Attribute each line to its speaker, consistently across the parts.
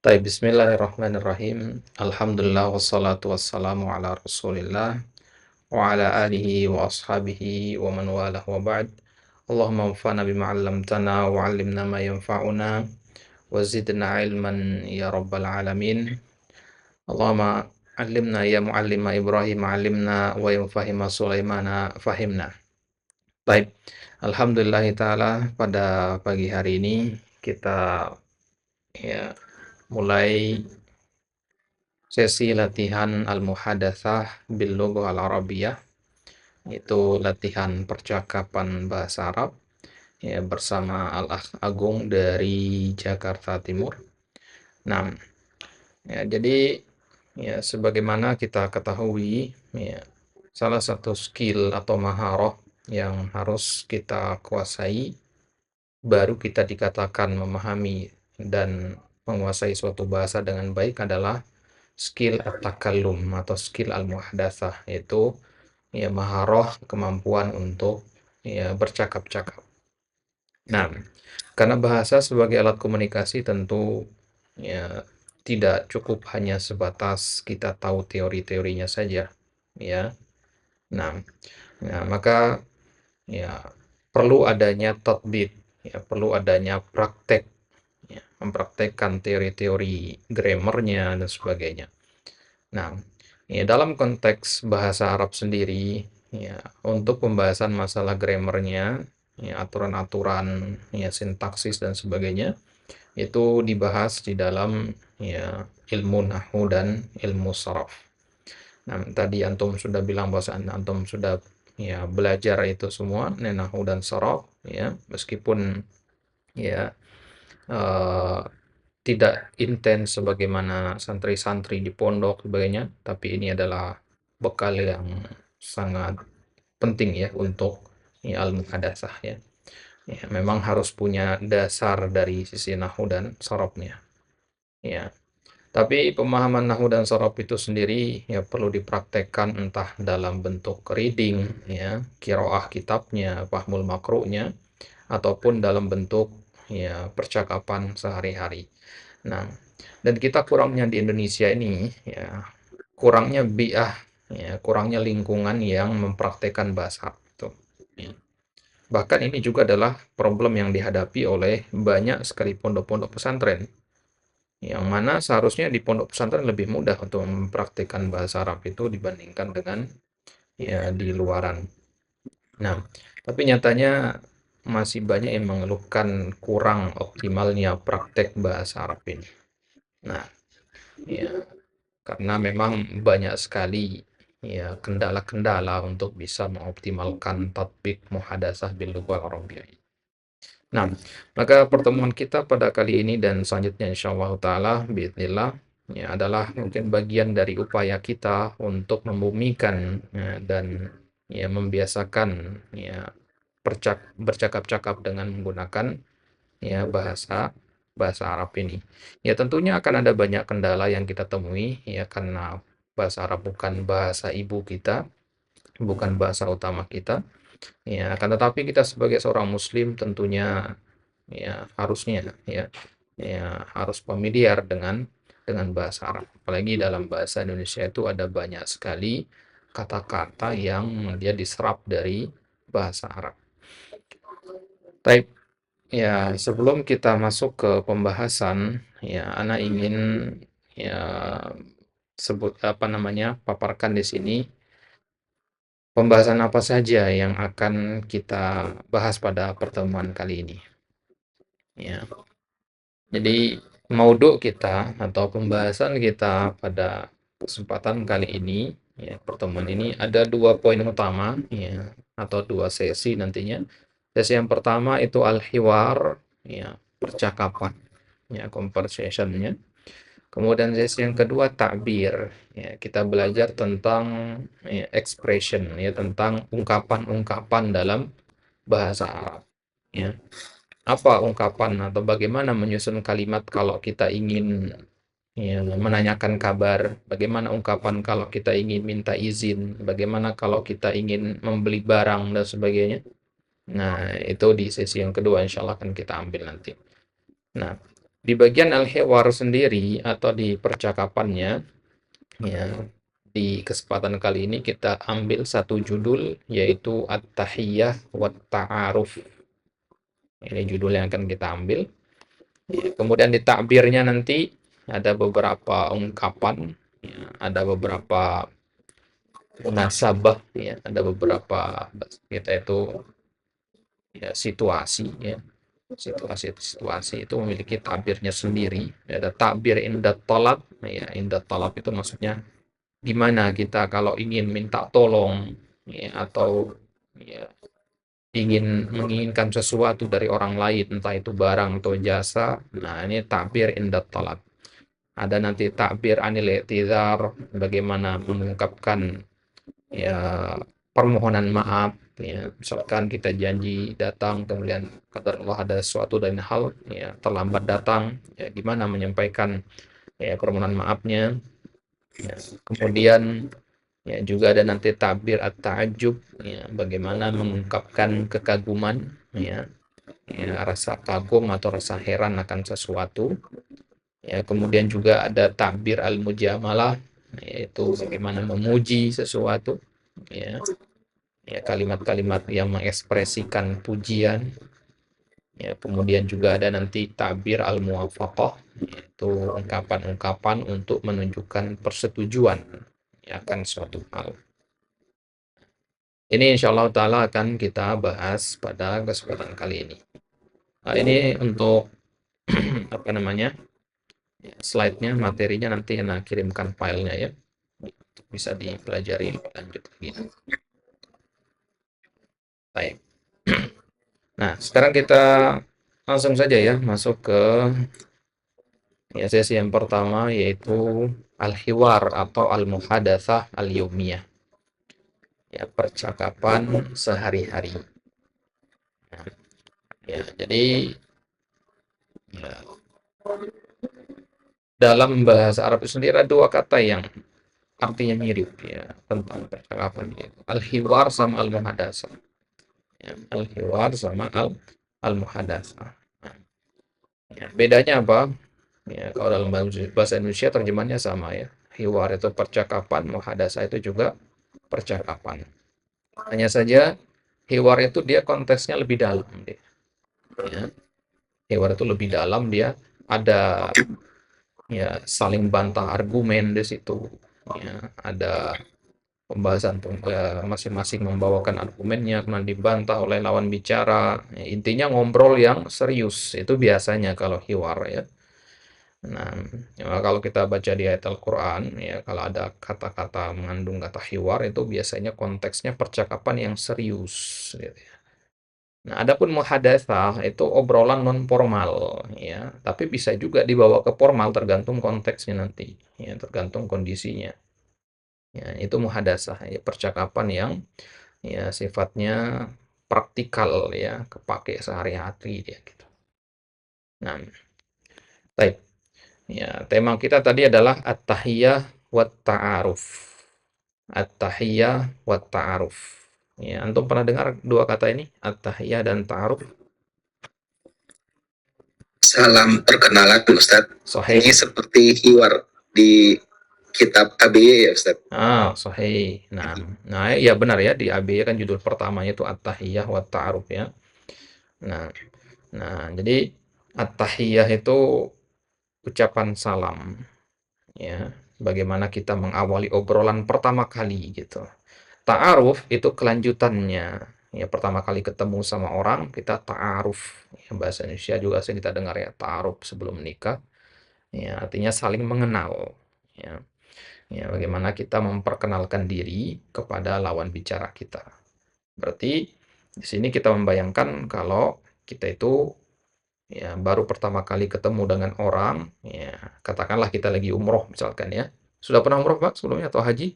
Speaker 1: Bismillahirrahmanirrahim. Alhamdulillah wassalatu wassalamu ala Rasulillah wa ala alihi wa ashabihi wa man walah wa ba'd. Allahumma anfa'na bima 'allamtana wa 'allimna ma yanfa'una wa zidna ilman ya rabbal alamin. Allahumma 'allimna ya mu'allima Ibrahim 'allimna wa ya mufahhima Sulaimana fahimna. Baik, alhamdulillah taala pada pagi hari ini kita ya mulai sesi latihan al-muhadatsah bil lughah al-arabiyyah, itu latihan percakapan bahasa Arab ya bersama Al-Akh Agung dari Jakarta Timur. Nah, ya jadi ya sebagaimana kita ketahui ya salah satu skill atau maharah yang harus kita kuasai baru kita dikatakan memahami dan menguasai suatu bahasa dengan baik adalah skill at-takallum atau skill al-muhadatsah, yaitu ya maharah kemampuan untuk ya bercakap-cakap. Nah, karena bahasa sebagai alat komunikasi tentu ya tidak cukup hanya sebatas kita tahu teori-teorinya saja, ya. Nah, maka ya perlu adanya tatbik, ya perlu adanya praktek, ya, mempraktekkan teori-teori grammarnya dan sebagainya. Nah, ya dalam konteks bahasa Arab sendiri, ya untuk pembahasan masalah grammarnya, ya aturan-aturan, ya sintaksis dan sebagainya, itu dibahas di dalam ya ilmu nahwu dan ilmu sharaf. Nah, tadi antum sudah bilang bahwa antum sudah ya belajar itu semua, nahwu dan sharaf, ya meskipun ya eh, tidak intens sebagaimana santri-santri di pondok sebagainya, tapi ini adalah bekal yang sangat penting ya untuk ya al-muhadatsah ya. Ya, memang harus punya dasar dari sisi nahwu dan sharafnya. Ya. Tapi pemahaman nahwu dan sharaf itu sendiri ya perlu dipraktekkan entah dalam bentuk reading ya, qiraah kitabnya, fahmul makru'nya ataupun dalam bentuk ya percakapan sehari-hari. Nah, dan kita kurangnya di Indonesia ini ya kurangnya bi'ah ya, kurangnya lingkungan yang mempraktekkan bahasa Arab itu. Ya. Bahkan ini juga adalah problem yang dihadapi oleh banyak sekali pondok-pondok pesantren. Yang mana seharusnya di pondok pesantren lebih mudah untuk mempraktikkan bahasa Arab itu dibandingkan dengan ya di luaran. Nah, tapi nyatanya masih banyak yang mengeluhkan kurang optimalnya praktek bahasa Arab ini. Nah, ya karena memang banyak sekali ya kendala-kendala untuk bisa mengoptimalkan tatbik muhadatsah bil lughah arabiyyah. Nah, maka pertemuan kita pada kali ini dan selanjutnya insyaallah taala bismillah ya adalah mungkin bagian dari upaya kita untuk membumikan ya, dan ya membiasakan ya bercakap-cakap dengan menggunakan ya bahasa bahasa Arab ini. Ya tentunya akan ada banyak kendala yang kita temui ya karena bahasa Arab bukan bahasa ibu kita, bukan bahasa utama kita. Ya, akan tetapi kita sebagai seorang muslim tentunya ya harusnya ya harus familiar dengan bahasa Arab. Apalagi dalam bahasa Indonesia itu ada banyak sekali kata-kata yang dia diserap dari bahasa Arab. Baik, ya sebelum kita masuk ke pembahasan, ya Ana ingin ya sebut apa namanya paparkan di sini pembahasan apa saja yang akan kita bahas pada pertemuan kali ini. Ya, jadi maudhu kita atau pembahasan kita pada kesempatan kali ini, ya pertemuan ini ada dua poin utama, ya atau dua sesi nantinya. Sesi yang pertama itu al-hiwar, ya percakapan, ya conversationnya. Kemudian sesi yang kedua takbir, ya kita belajar tentang ya, expression, ya tentang ungkapan-ungkapan dalam bahasa Arab. Ya. Apa ungkapan atau bagaimana menyusun kalimat kalau kita ingin ya, menanyakan kabar, bagaimana ungkapan kalau kita ingin minta izin, bagaimana kalau kita ingin membeli barang dan sebagainya. Nah, itu di sesi yang kedua insya Allah akan kita ambil nanti. Nah, Di bagian al-hiwar sendiri atau di percakapannya, ya, di kesempatan kali ini kita ambil satu judul yaitu At-Tahiyyah wa Ta'aruf. Ini judul yang akan kita ambil. Ya, kemudian di takbirnya nanti ada beberapa ungkapan, ya, ada beberapa munasabah, ya, ada beberapa kita itu ya situasi, ya. Situasi-situasi itu memiliki takbirnya sendiri. Ada takbir inda talab, ya, inda talab itu maksudnya gimana kita kalau ingin minta tolong, ya, atau ya, menginginkan sesuatu dari orang lain, entah itu barang atau jasa. Nah, ini takbir inda talab. Ada nanti takbir anil i'tizar, bagaimana mengungkapkan ya permohonan maaf, ya. Misalkan kita janji datang, kemudian kadar Allah ada sesuatu dan hal ya terlambat datang, ya gimana menyampaikan ya permohonan maafnya. Ya. Kemudian ya juga ada nanti takbir at-ta'ajjub, ya bagaimana mengungkapkan kekaguman, ya, ya rasa kagum atau rasa heran akan sesuatu. Ya, kemudian juga ada takbir al-mujamalah, yaitu bagaimana memuji sesuatu, ya. Ya, kalimat-kalimat yang mengekspresikan pujian. Ya, kemudian juga ada nanti takbir al-muwafaqah, yaitu ungkapan-ungkapan untuk menunjukkan persetujuan ya, akan suatu hal. Ini insya Allah Ta'ala akan kita bahas pada kesempatan kali ini. Nah, ini untuk apa namanya, slide-nya, materinya nanti Anda kirimkan filenya ya, bisa dipelajari lebih lanjut lagi. Baik. Nah, sekarang kita langsung saja ya masuk ke ya, sesi yang pertama yaitu al-hiwar atau al-muhadatsah al-yaumiyah. Ya, percakapan sehari-hari. Nah, ya, jadi ya, dalam bahasa Arab itu sendiri ada dua kata yang artinya mirip ya tentang percakapan itu. Al-hiwar sama al-muhadatsah. Ya, al-hiwar sama al-muhadatsah. Nah, ya, bedanya apa? Ya, kalau dalam bahasa Indonesia terjemahnya sama ya. Hiwar itu percakapan, muhadatsah itu juga percakapan. Hanya saja hiwar itu dia konteksnya lebih dalam deh. Ya. Hiwar itu lebih dalam, dia ada ya saling bantah argumen di situ. Ya, ada pembahasan masing-masing membawakan argumennya kemudian dibantah oleh lawan bicara. Ya, intinya ngobrol yang serius itu biasanya kalau hiwar ya. Nah, ya, kalau kita baca di ayat Al-Quran, ya kalau ada kata-kata mengandung kata hiwar itu biasanya konteksnya percakapan yang serius, gitu ya. Nah, adapun muhadatsah itu obrolan non formal, ya, tapi bisa juga dibawa ke formal tergantung konteksnya nanti, ya, tergantung kondisinya. Ya, itu muhadatsah, ya, percakapan yang ya sifatnya praktikal ya, kepake sehari-hari dia gitu. Nah, baik. Ya, tema kita tadi adalah at-tahiyyah wa ta'aruf. At-tahiyyah wa ta'aruf. Ya, antum pernah dengar dua kata ini? At-tahiyyah dan ta'aruf?
Speaker 2: Salam perkenalan Ustadz.
Speaker 1: Sahih.
Speaker 2: Ini seperti hiwar di kitab ABY ya Ustadz.
Speaker 1: Sahih. Nah, ya benar ya, di ABY kan judul pertamanya itu at-tahiyyah wa ta'aruf ya. Nah, jadi at-tahiyyah itu ucapan salam ya, bagaimana kita mengawali obrolan pertama kali gitu. Ta'aruf itu kelanjutannya. Ya, pertama kali ketemu sama orang kita ta'aruf. Ya, bahasa Indonesia juga sering kita dengar ya, ta'aruf sebelum menikah. Ya, artinya saling mengenal. Ya. Ya, bagaimana kita memperkenalkan diri kepada lawan bicara kita. Berarti di sini kita membayangkan kalau kita itu ya baru pertama kali ketemu dengan orang, ya katakanlah kita lagi umroh misalkan ya. Sudah pernah umroh Pak sebelumnya atau haji?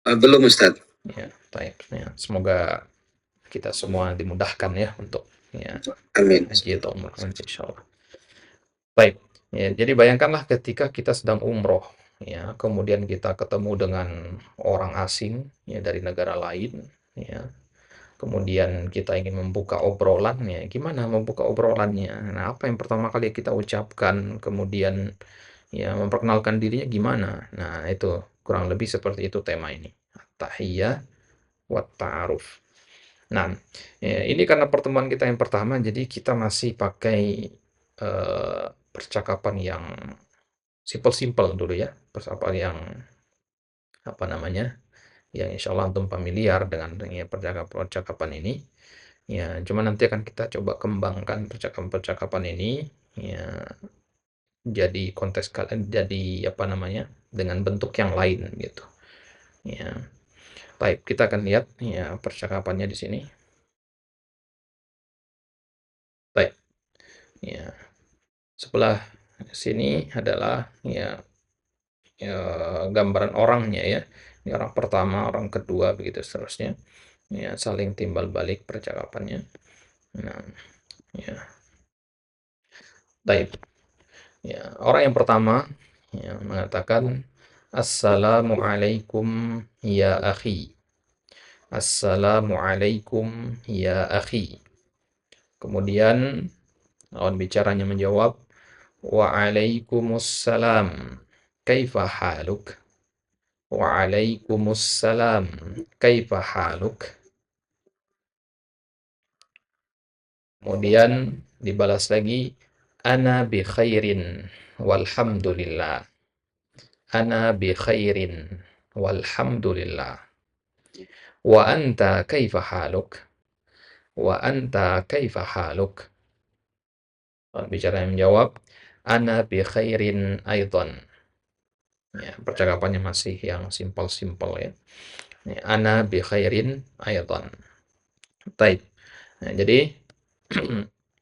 Speaker 2: Belum Ustadz.
Speaker 1: Ya, baik. Ya, semoga kita semua dimudahkan ya untuk ya
Speaker 2: Amin.
Speaker 1: haji atau umroh nanti insyaallah. Baik. Ya, jadi bayangkanlah ketika kita sedang umroh ya, kemudian kita ketemu dengan orang asing ya dari negara lain ya. kemudian kita ingin membuka obrolannya, gimana membuka obrolannya? Nah, apa yang pertama kali kita ucapkan, kemudian ya memperkenalkan dirinya gimana? Nah, itu kurang lebih seperti itu tema ini. At-tahiyyah wa ta'aruf. Nah, ini karena pertemuan kita yang pertama, jadi kita masih pakai percakapan yang simpel-simpel dulu ya, percakapan yang apa namanya, yang insya Allah antum familiar dengan ya, percakapan ini. Ya, cuma nanti akan kita coba kembangkan percakapan-percakapan ini ya jadi kontes jadi apa namanya dengan bentuk yang lain gitu. Ya, baik kita akan lihat ya percakapannya di sini. Baik, ya sebelah sini adalah ya, gambaran orangnya ya. Ini orang pertama, orang kedua begitu seterusnya. Ya, saling timbal balik percakapannya. Nah, ya. Baik. Ya, orang yang pertama ya, mengatakan Assalamualaikum ya akhi. Assalamualaikum ya akhi. Kemudian lawan bicaranya menjawab Waalaikumsalam. Kaifa haluk? Waalaikumsalam. Kaifa haluk? Kemudian dibalas lagi ana bi khairin walhamdulillah. Ana bi khairin walhamdulillah. Wa anta kaifa haluk? Wa anta kaifa haluk? Bicara yang menjawab, ana bi khairin aidan. Ya, percakapannya masih yang simpel-simpel ya. Ana bi khairin aidan. Baik. Nah, jadi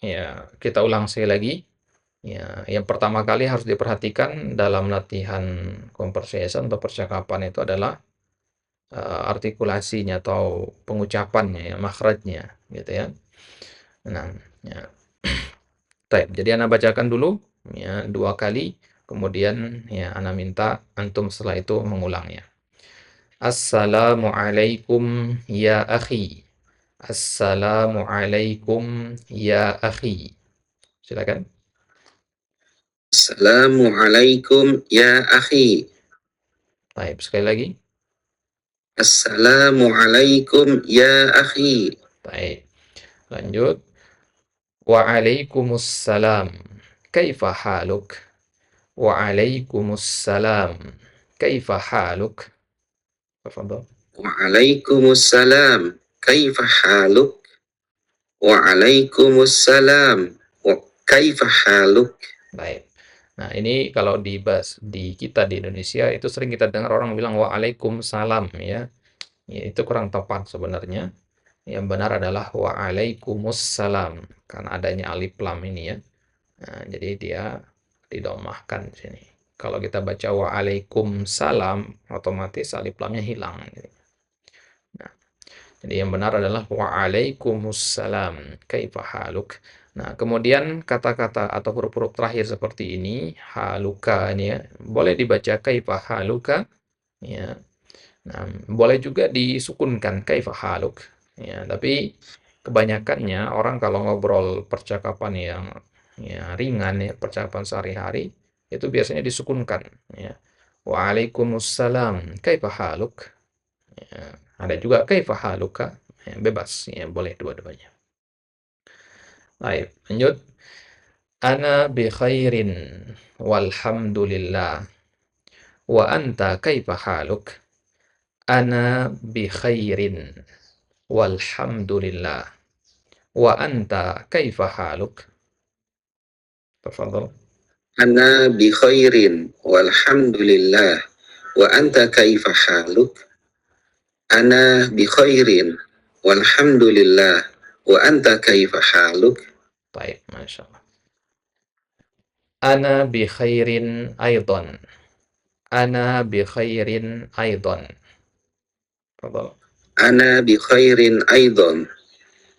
Speaker 1: ya, kita ulang sekali lagi. Ya, yang pertama kali harus diperhatikan dalam latihan conversation atau percakapan itu adalah artikulasinya atau pengucapannya ya, makhrajnya gitu ya. Nah, ya. Baik, jadi Ana bacakan dulu ya 2 kali, kemudian ya Ana minta antum setelah itu mengulangnya. Assalamualaikum ya akhi. Assalamualaikum ya akhi. Silakan.
Speaker 2: Assalamualaikum ya akhi.
Speaker 1: Baik, sekali lagi.
Speaker 2: Assalamualaikum ya akhi.
Speaker 1: Baik. Lanjut. Waalaikumsalam. Kaifa haluk? Waalaikumsalam. Kaifa haluk? Tafadhal.
Speaker 2: Waalaikumsalam. Kaifa haluk? Waalaikumsalam. Wa kaifa haluk?
Speaker 1: Baik. Nah, ini kalau di kita di Indonesia itu sering kita dengar orang bilang waalaikumsalam ya. Ya, itu kurang tepat sebenarnya. Yang benar adalah waalaikumsalam karena adanya alif lam ini ya. Nah, jadi dia didomahkan di sini. Kalau kita baca waalaikumsalam, otomatis alif lamnya hilang. Nah, jadi yang benar adalah waalaikumsalam. Kaifa haluk? Nah, kemudian kata-kata atau huruf-huruf terakhir seperti ini, haluka ini ya, boleh dibaca kaifa haluka ya. Nah, boleh juga disukunkan kaifa haluk ya, tapi kebanyakannya orang kalau ngobrol percakapan yang ya ringan ya, percakapan sehari-hari itu biasanya disukunkan ya. Waalaikumsalam, kaifa haluk? Ya, ada juga kaifa haluka, ya, bebas ya, boleh dua-duanya. Baik, lanjut. Ana bi khairin walhamdulillah. Wa anta kaifa haluk? Ana bi khairin walhamdulillah. Wa anta kaifa haluk? Tafadhal.
Speaker 2: Ana bi khairin walhamdulillah. Wa anta kaifa haluk? Ana bi khairin walhamdulillah. Wa anta kaifa haluk?
Speaker 1: Baik, Masya Allah. Ana bi khairin aidan. Ana bi khairin aidan. Tafadhal.
Speaker 2: Ana bi khairin aidan.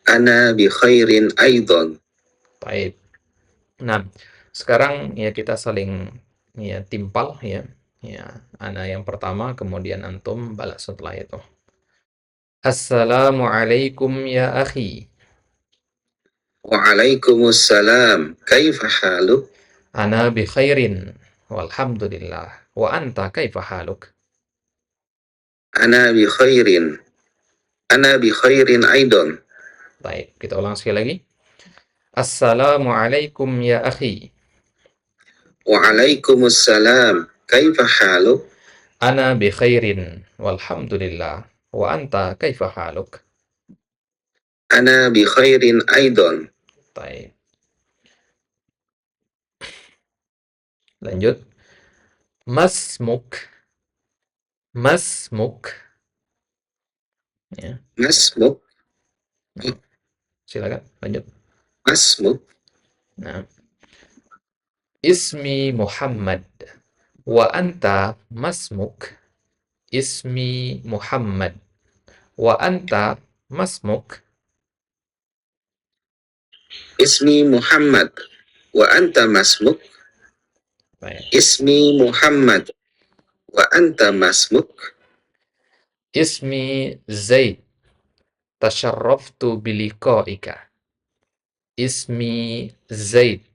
Speaker 2: Ana bi khairin aidan.
Speaker 1: Baik. Nah, sekarang ya kita saling ya timpal ya. Ya, ana yang pertama kemudian antum balas setelah itu. Assalamualaikum ya akhi.
Speaker 2: Waalaikumsalam. Kaifa haluk?
Speaker 1: Ana bi khairin. Walhamdulillah. Wa anta kaifa haluk?
Speaker 2: Ana bi khairin. Ana bi khairin aidan.
Speaker 1: Baik, kita ulang sekali lagi. Assalamualaikum ya akhi.
Speaker 2: Waalaikumsalam. Kaifa haluk?
Speaker 1: Ana bi khairin. Walhamdulillah. Wa anta kaifa haluk?
Speaker 2: Ana bi khairin aidan.
Speaker 1: Baik. Lanjut. Masmuk. Masmuk. Ya.
Speaker 2: Masmuk.
Speaker 1: Nah, silakan lanjut.
Speaker 2: Masmuk.
Speaker 1: Nah. Ismi Muhammad. Wa anta masmuk. Ismi Muhammad. Wa anta masmuk.
Speaker 2: Ismi Muhammad. Wa anta masmuk.
Speaker 1: Baik.
Speaker 2: Ismi Muhammad. Wa anta masmuk.
Speaker 1: Ismi Zaid. Tasharraftu biliqa'ika. Ismi Zaid.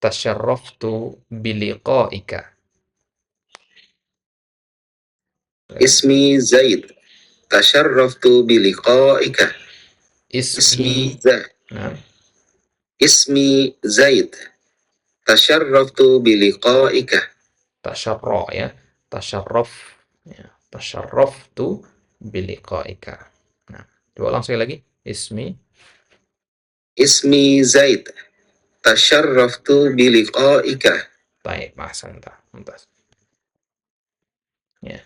Speaker 1: Tasharraftu biliqa'ika.
Speaker 2: Ismi Zaid. Tasharraftu biliqa'ika.
Speaker 1: Ismi
Speaker 2: Zaid.
Speaker 1: nah,
Speaker 2: Ismi Zaid. Tasharraftu biliqa'ika.
Speaker 1: tasyarra ya. Tasyarraf ya. Tasyarraftu biliqa'ika. Nah, coba ulang sekali lagi.
Speaker 2: Ismi Zaid. Tasharraftu biliqa'ika.
Speaker 1: Baik, ahsanta. Mumtaz. Ya.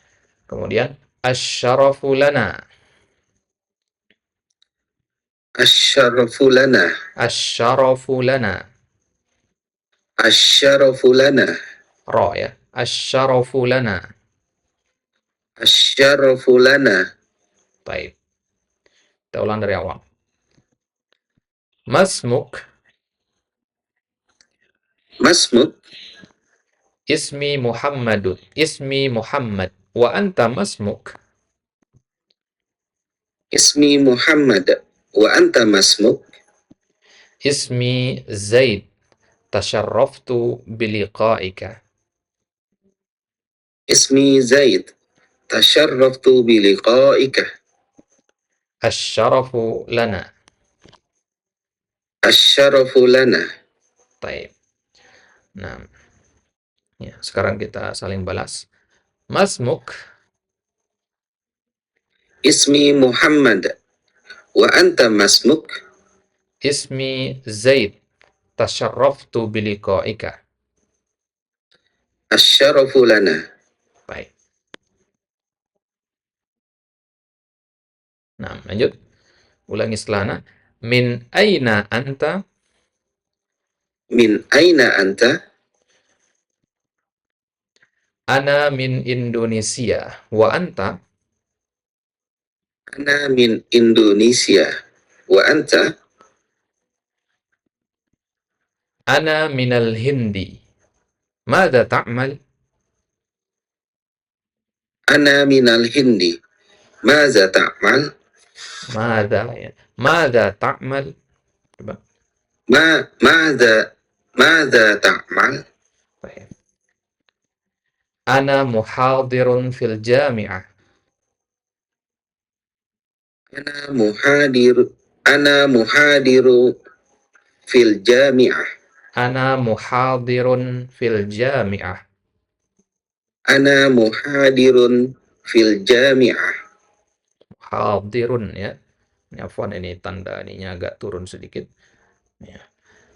Speaker 1: Kemudian asyarafu lana.
Speaker 2: Asyarafu lana.
Speaker 1: Asyarafu lana.
Speaker 2: Asyarafu lana.
Speaker 1: Ra ya. Asyarafu lana.
Speaker 2: Asyarafu lana.
Speaker 1: Baik. Kita ulang dari awal. Masmuk.
Speaker 2: Masmuk.
Speaker 1: Ismi Muhammadun. Ismi Muhammad. Wa anta masmuk.
Speaker 2: Ismi Muhammad. Wa anta masmuk.
Speaker 1: Ismi Zaid. Tasharraftu biliqa'ika.
Speaker 2: Ismi Zaid. Tasharraftu biliqa'ika.
Speaker 1: Asyarafu lana.
Speaker 2: Asyarafu lana.
Speaker 1: Baik. Nah, ya, sekarang kita saling balas. Masmuk.
Speaker 2: Ismi Muhammad. Wa anta masmuk.
Speaker 1: Ismi Zaid. Tasharraftu biliqa'ika.
Speaker 2: Asyarafu lana.
Speaker 1: Baik. Nah, lanjut. Ulangi setelahnya. Min aina anta?
Speaker 2: Min aina anta?
Speaker 1: Ana min Indonesia. Wa anta?
Speaker 2: Ana min Indonesia. Wa anta?
Speaker 1: Ana minal Hindi. Mada ta'mal?
Speaker 2: Ana minal Hindi. Maza ta'mal?
Speaker 1: Mada ya. Mada ta'mal? Coba.
Speaker 2: Maza ta'mal?
Speaker 1: Baik. Ana muhadirun fil jami'ah.
Speaker 2: Ana muhadiru fil jami'ah.
Speaker 1: Ana muhadirun fil jami'ah.
Speaker 2: Ana muhadirun fil jami'ah.
Speaker 1: Hadirun ya. Ini afwan, ini tanda ininya agak turun sedikit. Ya.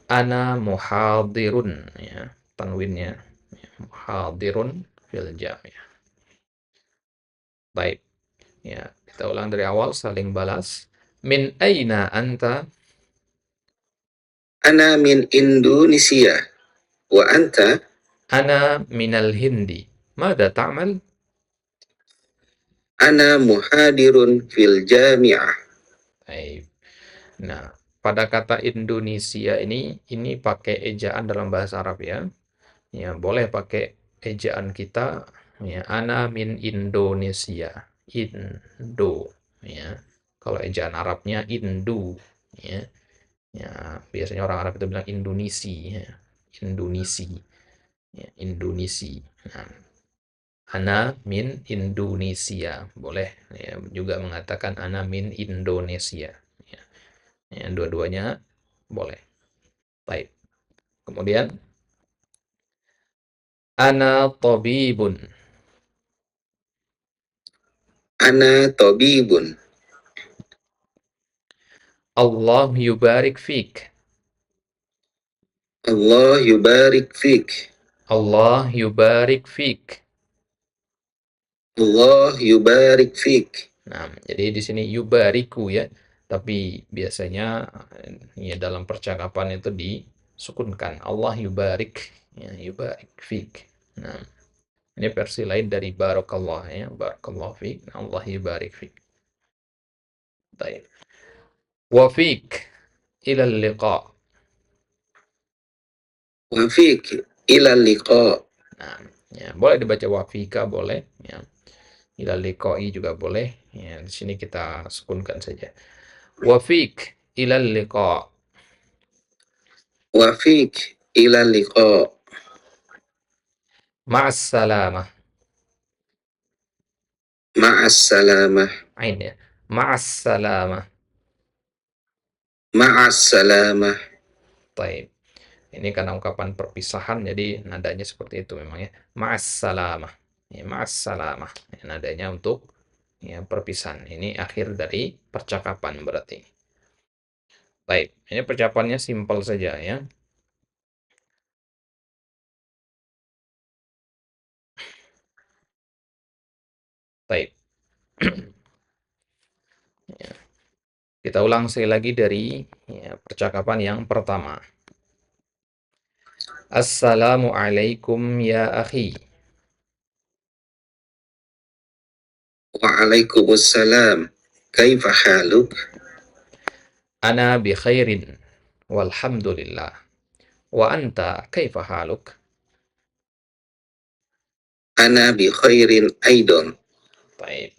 Speaker 1: Ana muhadirun ya. Tanwinnya. Ya. Muhadirun fil jami'ah. Baik. Ya, kita ulang dari awal saling balas. Min aina anta?
Speaker 2: Ana min Indonesia. Wa anta?
Speaker 1: Ana minal Hindi. Mada ta'mal?
Speaker 2: Ana muhadirun fil jami'ah.
Speaker 1: Baik. Nah, pada kata Indonesia ini pakai ejaan dalam bahasa Arab ya. Ya, boleh pakai ejaan kita ya, ana min Indonesia. Indo. ya. Kalau ejaan Arabnya Indu, ya. Ya, biasanya orang Arab itu bilang Indonesi, ya. Indonesi, ya, Indonesi. Nah, ana min Indonesia, boleh ya, juga mengatakan ana min Indonesia. Ya, ya, dua-duanya boleh. Baik. Kemudian ana tabibun.
Speaker 2: Ana tabibun.
Speaker 1: Allah yubarik fik.
Speaker 2: Allah yubarik fik.
Speaker 1: Allah yubarik fik.
Speaker 2: Allah yubarik fik.
Speaker 1: Nah, jadi di sini yubariku ya, tapi biasanya ya dalam percakapan itu disukunkan. Allah yubarik, ya, yubarik fik. Nah, ini versi lain dari barakallah ya, barakallah fik. Nah, Allah yubarik fik. Baik. Wa fik ila liqa.
Speaker 2: Wa fik ila liqa.
Speaker 1: Nah, ya, boleh dibaca wa fika boleh ya. Ila liqai juga boleh. Ya, di sini kita sukunkan saja. Wa fik ila liqa.
Speaker 2: Wa fik ila liqa.
Speaker 1: Ma'as salamah.
Speaker 2: Ma'as salamah.
Speaker 1: Ain ya. Ma'as salamah.
Speaker 2: Ma'as salamah.
Speaker 1: Taib. Ini karena ungkapan perpisahan, jadi nadanya seperti itu memang ya. Ma'as salamah. Ya, ma'as salamah. Ya, nadanya untuk ya perpisahan. Ini akhir dari percakapan berarti. Baik, ini percakapannya simpel saja ya. Baik. Ya. Kita ulang sekali lagi dari ya, percakapan yang pertama. Assalamualaikum ya akhi.
Speaker 2: Waalaikumsalam. Kaifa haluk?
Speaker 1: Ana bi khairin walhamdulillah. Wa anta kaifa haluk?
Speaker 2: Ana bi khairin aidan.
Speaker 1: Baik.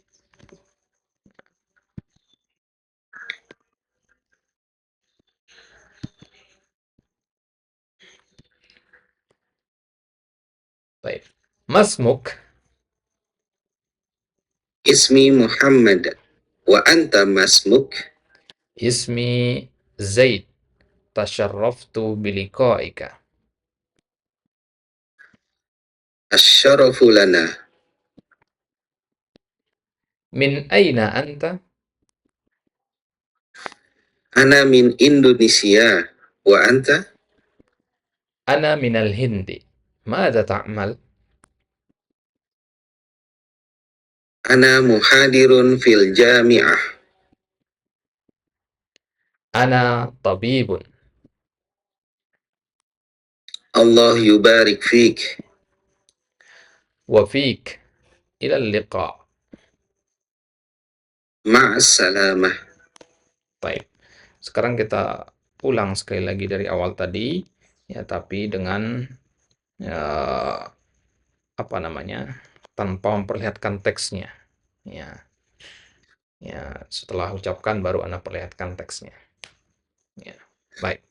Speaker 1: Baik. Masmuk.
Speaker 2: Ismi Muhammad. Wa anta masmuk?
Speaker 1: Ismi Zaid. Tasharraftu biliqaika.
Speaker 2: Asyarafu lana.
Speaker 1: Min aina anta?
Speaker 2: Ana min Indonesia. Wa anta?
Speaker 1: Ana minal Hindi. Mada ta'mal?
Speaker 2: Ana muhadirun fil jami'ah.
Speaker 1: Ana tabibun.
Speaker 2: Allah yubarik fik.
Speaker 1: Wa fik. Ila liqa.
Speaker 2: Ma'as salamah.
Speaker 1: Baik. Sekarang kita ulang sekali lagi dari awal tadi. Ya, tapi dengan ya, apa namanya? Tanpa memperlihatkan teksnya. Ya. Ya, setelah ucapkan baru Anda perlihatkan teksnya. Ya. Baik.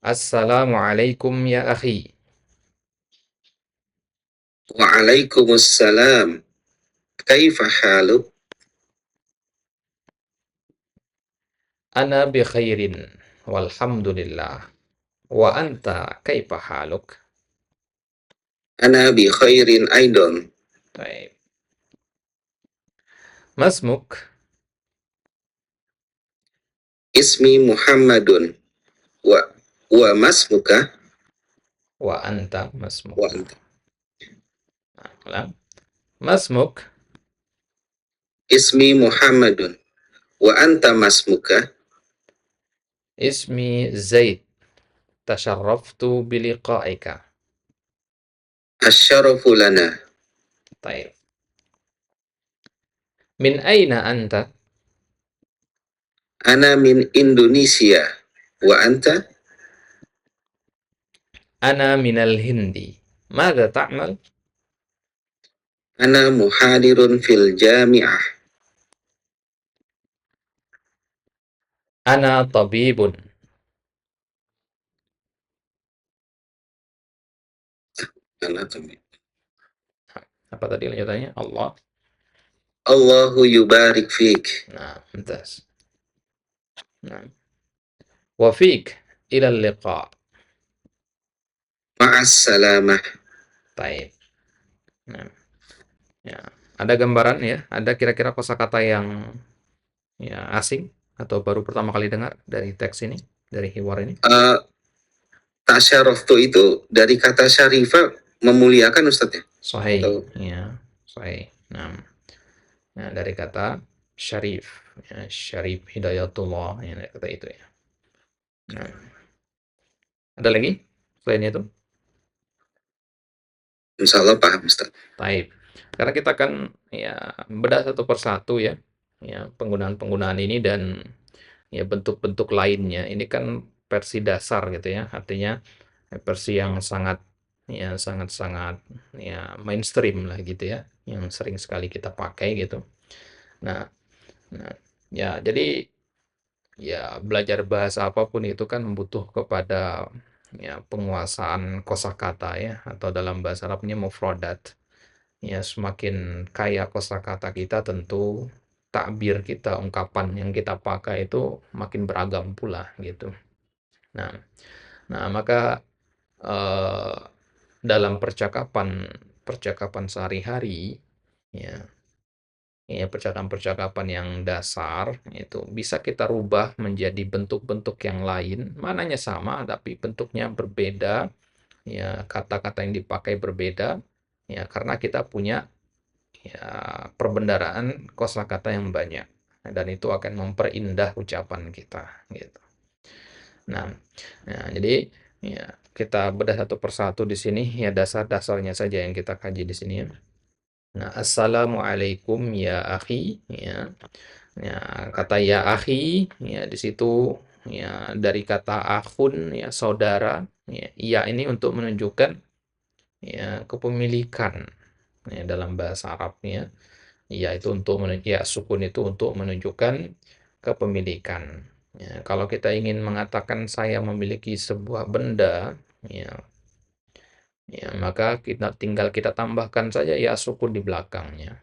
Speaker 1: Assalamualaikum ya akhi.
Speaker 2: Waalaikumsalam. Kaifa haluk?
Speaker 1: Ana bi khairin walhamdulillah. Wa anta kaifa haluk?
Speaker 2: Ana bi khairin aidan.
Speaker 1: Baik. Masmuk.
Speaker 2: Ismi Muhammadun. Wa masmuka?
Speaker 1: Wa anta masmuk.
Speaker 2: Wa anta.
Speaker 1: Nah, ulang. Masmuk.
Speaker 2: Ismi Muhammadun. Wa anta masmuka?
Speaker 1: Ismi Zaid. Tasharraftu biliqaika.
Speaker 2: Asyarafu lana.
Speaker 1: Baik. Min aina anta?
Speaker 2: Ana min Indonesia. Wa anta?
Speaker 1: Ana minal Hindi. Mada ta'mal?
Speaker 2: Ana muhadirun fil jami'ah.
Speaker 1: Ana tabibun.
Speaker 2: Ana tabib.
Speaker 1: Apa tadi lanjutannya? Allah.
Speaker 2: Allahu yubarik fik.
Speaker 1: Nah, mumtaz. Nah, wa fik ila liqa.
Speaker 2: Ma'as salamah.
Speaker 1: Baik. Nah, ya. Ada gambaran ya? Ada kira-kira kosakata yang ya asing atau baru pertama kali dengar dari teks ini, dari hiwar ini?
Speaker 2: Uh, Tasyaroftu itu dari kata syarifa memuliakan Ustadz ya?
Speaker 1: Sahih,
Speaker 2: Atau
Speaker 1: ya, sahih. Nah, nah dari kata syarif, ya, syarif hidayatullah, ya, dari kata itu ya. Nah, ada lagi selain itu?
Speaker 2: insya Allah paham Ustadz.
Speaker 1: Taib. Karena kita kan ya bedah satu persatu ya, ya penggunaan-penggunaan ini dan ya bentuk-bentuk lainnya. Ini kan versi dasar gitu ya, artinya versi yang sangat ya sangat-sangat ya mainstream lah gitu ya, yang sering sekali kita pakai gitu. Nah, nah ya jadi ya belajar bahasa apapun itu kan butuh kepada ya penguasaan kosakata ya atau dalam bahasa Arabnya mufradat. Ya, semakin kaya kosakata kita tentu takbir kita, ungkapan yang kita pakai itu makin beragam pula gitu. Nah, nah maka eh, dalam percakapan percakapan sehari-hari ya, ya percakapan-percakapan yang dasar itu bisa kita rubah menjadi bentuk-bentuk yang lain, mananya sama tapi bentuknya berbeda, ya kata-kata yang dipakai berbeda, ya karena kita punya ya perbendaraan kosakata yang banyak dan itu akan memperindah ucapan kita gitu. Nah, nah jadi ya kita bedah satu persatu di sini ya dasar-dasarnya saja yang kita kaji di sini ya. Nah, assalamualaikum ya akhi ya. Ya, kata ya akhi ya di situ ya dari kata akhun ya saudara ya, ya ini untuk menunjukkan ya kepemilikan ya dalam bahasa Arabnya. Ya, itu untuk ya sukun itu untuk menunjukkan kepemilikan. Ya, kalau kita ingin mengatakan saya memiliki sebuah benda, ya, ya maka kita tinggal kita tambahkan saja ya sukun di belakangnya.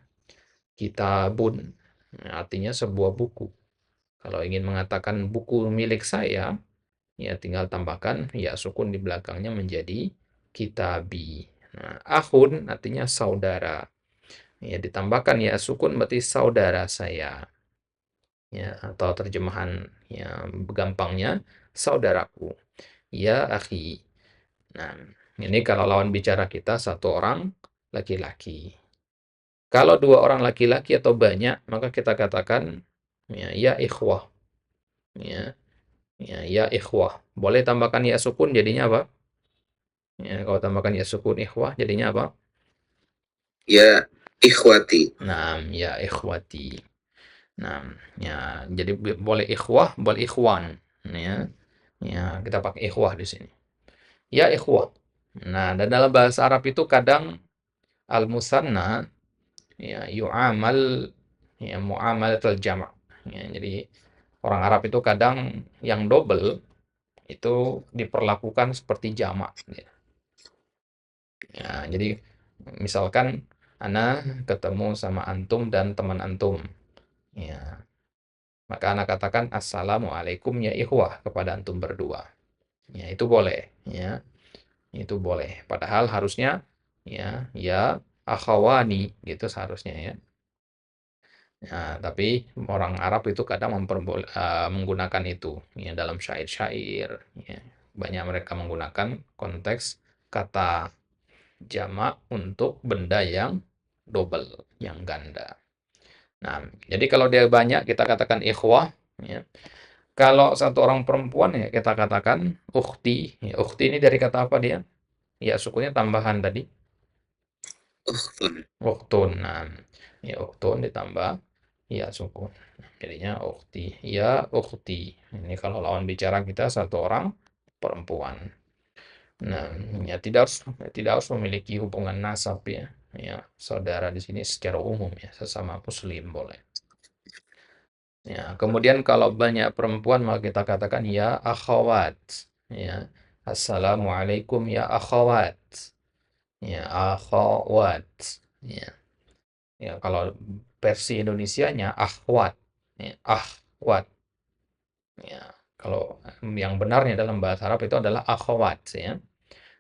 Speaker 1: Kitabun, ya, artinya sebuah buku. Kalau ingin mengatakan buku milik saya, ya tinggal tambahkan ya sukun di belakangnya menjadi kitabi. Nah, akhun artinya saudara. Ya, ditambahkan ya sukun berarti saudara saya. Ya, atau terjemahan yang gampangnya saudaraku. Ya akhi. Nah, ini kalau lawan bicara kita satu orang laki-laki. Kalau dua orang laki-laki atau banyak, maka kita katakan ya, ya ikhwah. Ya, ya, ya ikhwah. Boleh tambahkan ya sukun jadinya apa? Ya, kalau tambahkan ya sukun ikhwah jadinya apa?
Speaker 2: Ya ikhwati.
Speaker 1: Nah, ya ikhwati. Nah, ya jadi boleh ikhwah, boleh ikhwan. Ya, ya kita pakai ikhwah di sini. Ya ikhwah. Nah, dan dalam bahasa Arab itu kadang al-musanna ya yu'amal ya muamalatul jama'. Ya, jadi orang Arab itu kadang yang double itu diperlakukan seperti jamak. Ya, ya, jadi misalkan ana ketemu sama antum dan teman antum. Ya, maka anak katakan assalamualaikum ya ikhwah kepada antum berdua. Ya, itu boleh. Ya, itu boleh. Padahal harusnya ya ya akhawani gitu seharusnya ya. Nah, tapi orang Arab itu kadang menggunakan itu ya dalam syair-syair ya. Banyak mereka menggunakan konteks kata jamak untuk benda yang double, yang ganda. Nah, jadi kalau dia banyak kita katakan ikhwah ya. Kalau satu orang perempuan ya kita katakan ukhti. Ya, ukhti ini dari kata apa dia? Ya sukunya tambahan tadi.
Speaker 2: Ukhtun.
Speaker 1: Uktun. Nah, ya uktun ditambah ya sukun. Jadinya ukti. Ya ukti. Ini kalau lawan bicara kita satu orang perempuan. Nah, ya tidak harus memiliki hubungan nasab ya. Ya, saudara di sini secara umum ya, sesama muslim boleh. Ya, kemudian kalau banyak perempuan maka kita katakan ya akhwat. Ya. Assalamualaikum ya akhwat. Ya, akhwat. Ya. Ya, kalau versi Indonesianya akhwat. Ya, akhwat. Ya, kalau yang benarnya dalam bahasa Arab itu adalah akhwat ya.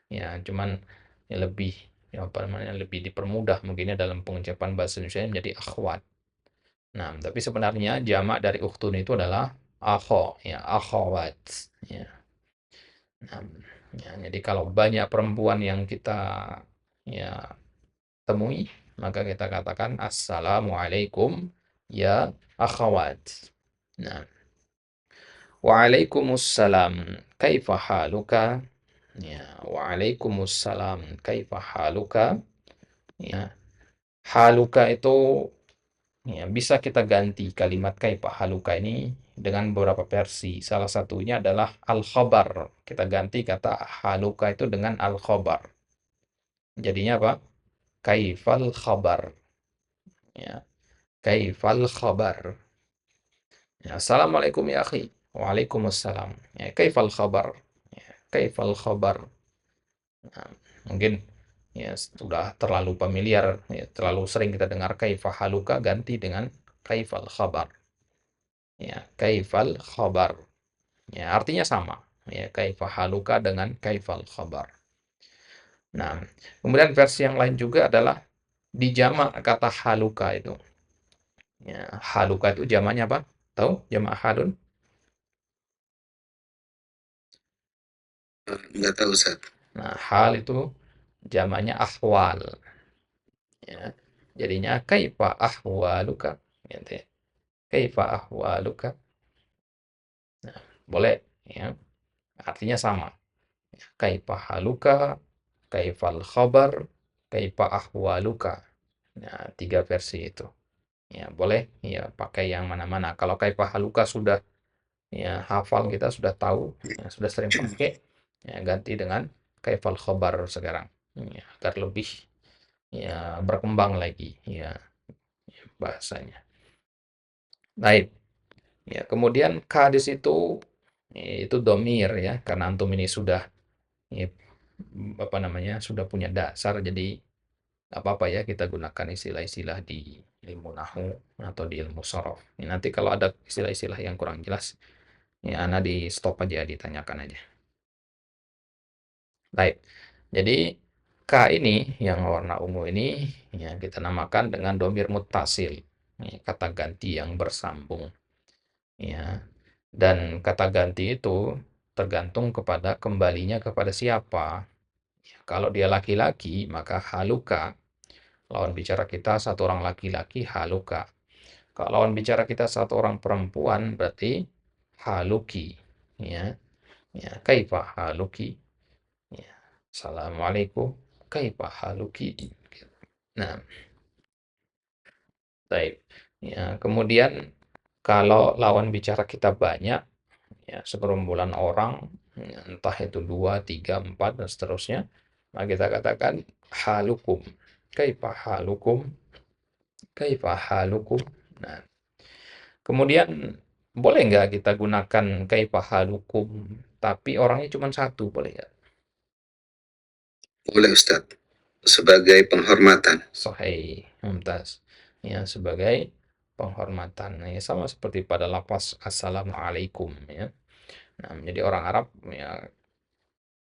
Speaker 1: Ya, cuman ya lebih ya apa namanya lebih dipermudah mungkinnya dalam pengucapan bahasa Indonesia menjadi akhwat. Nah, tapi sebenarnya jamak dari ukhtun itu adalah akho, ya, akhwat. Ya. Nah, ya, jadi kalau banyak perempuan yang kita ya temui, maka kita katakan assalamualaikum ya akhwat. Nah, waalaikumsalam kaifa haluka? Ya, waalaikumsalam kaifa haluka? Ya, haluka itu ya, bisa kita ganti kalimat kaifa haluka ini dengan beberapa versi. Salah satunya adalah al-khabar. Kita ganti kata haluka itu dengan al-khabar. Jadinya apa? Kaifal khabar. Ya, kaifal khabar. Ya, assalamualaikum ya akhi. Waalaikumsalam. Ya, kaifal khabar. Ya, kaifal khabar. Nah, mungkin ya sudah terlalu familiar, ya, terlalu sering kita dengar kaifa haluka ganti dengan kaifal khabar. Ya, kaifal khabar. Ya, artinya sama. Ya, kaifa haluka dengan kaifal khabar. Nah, kemudian versi yang lain juga adalah dijamak kata haluka itu. Ya, haluka itu jamaknya apa? Tahu jamak halun?
Speaker 2: Nggak tahu Ustaz.
Speaker 1: Nah, hal itu jamaknya ahwal. Ya. Jadinya kaifa ahwaluka. Gitu ya. Kaifa ahwaluka. Nah, boleh ya. Artinya sama. Kaifa haluka, kaifal khabar, kaifa ahwaluka. Nah, tiga versi itu. Ya, boleh ya pakai yang mana-mana. Kalau kaifa haluka sudah ya hafal kita sudah tahu, ya, sudah sering pakai, ya ganti dengan kaifal khabar sekarang. Ya, agar lebih ya berkembang lagi ya bahasanya. Baik. Ya, kemudian K di situ itu domir ya, karena antum ini sudah ya, apa namanya sudah punya dasar, jadi nggak apa-apa ya kita gunakan istilah-istilah di ilmu nahu atau di ilmu sorof. Ini nanti kalau ada istilah-istilah yang kurang jelas, ya Ana di stop aja, ditanyakan aja. Baik. Jadi K ini yang warna ungu ini ya kita namakan dengan domir muttasil. Ya, kata ganti yang bersambung. Ya. Dan kata ganti itu tergantung kepada kembalinya kepada siapa. Ya, kalau dia laki-laki, maka haluka. Lawan bicara kita satu orang laki-laki, haluka. Kalau lawan bicara kita satu orang perempuan, berarti haluki. Ya, ya, kaifa haluki. Ya, assalamualaikum, kaifa haluki. Nah, baik. Ya, kemudian kalau lawan bicara kita banyak, ya segerombolan orang, ya, entah itu dua, tiga, empat, dan seterusnya, maka kita katakan halukum. Kaifa halukum? Kaifa halukum? Nah, kemudian boleh nggak kita gunakan kaifa halukum, tapi orangnya cuma satu, boleh nggak?
Speaker 2: Boleh Ustaz. Sebagai penghormatan.
Speaker 1: Sahih, mumtaz. Ya, sebagai penghormatan. Nah, ya, sama seperti pada lafaz assalamualaikum ya. Nah, menjadi orang Arab ya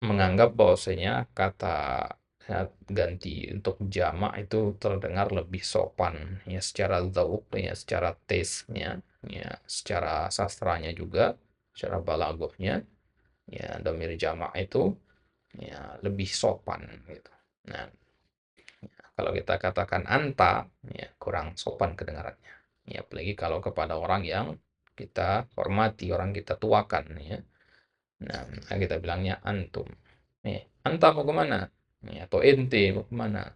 Speaker 1: menganggap bahwasanya kata ya, ganti untuk jamak itu terdengar lebih sopan ya secara dzauq ya secara taste-nya ya secara sastranya juga secara balaghahnya ya dhamir jamak itu ya lebih sopan gitu. Nah, kalau kita katakan anta ya kurang sopan kedengarannya. Ya apalagi kalau kepada orang yang kita hormati, orang kita tuakan ya. Nah, kita bilangnya antum. Anta mau kemana? Atau ente mau kemana?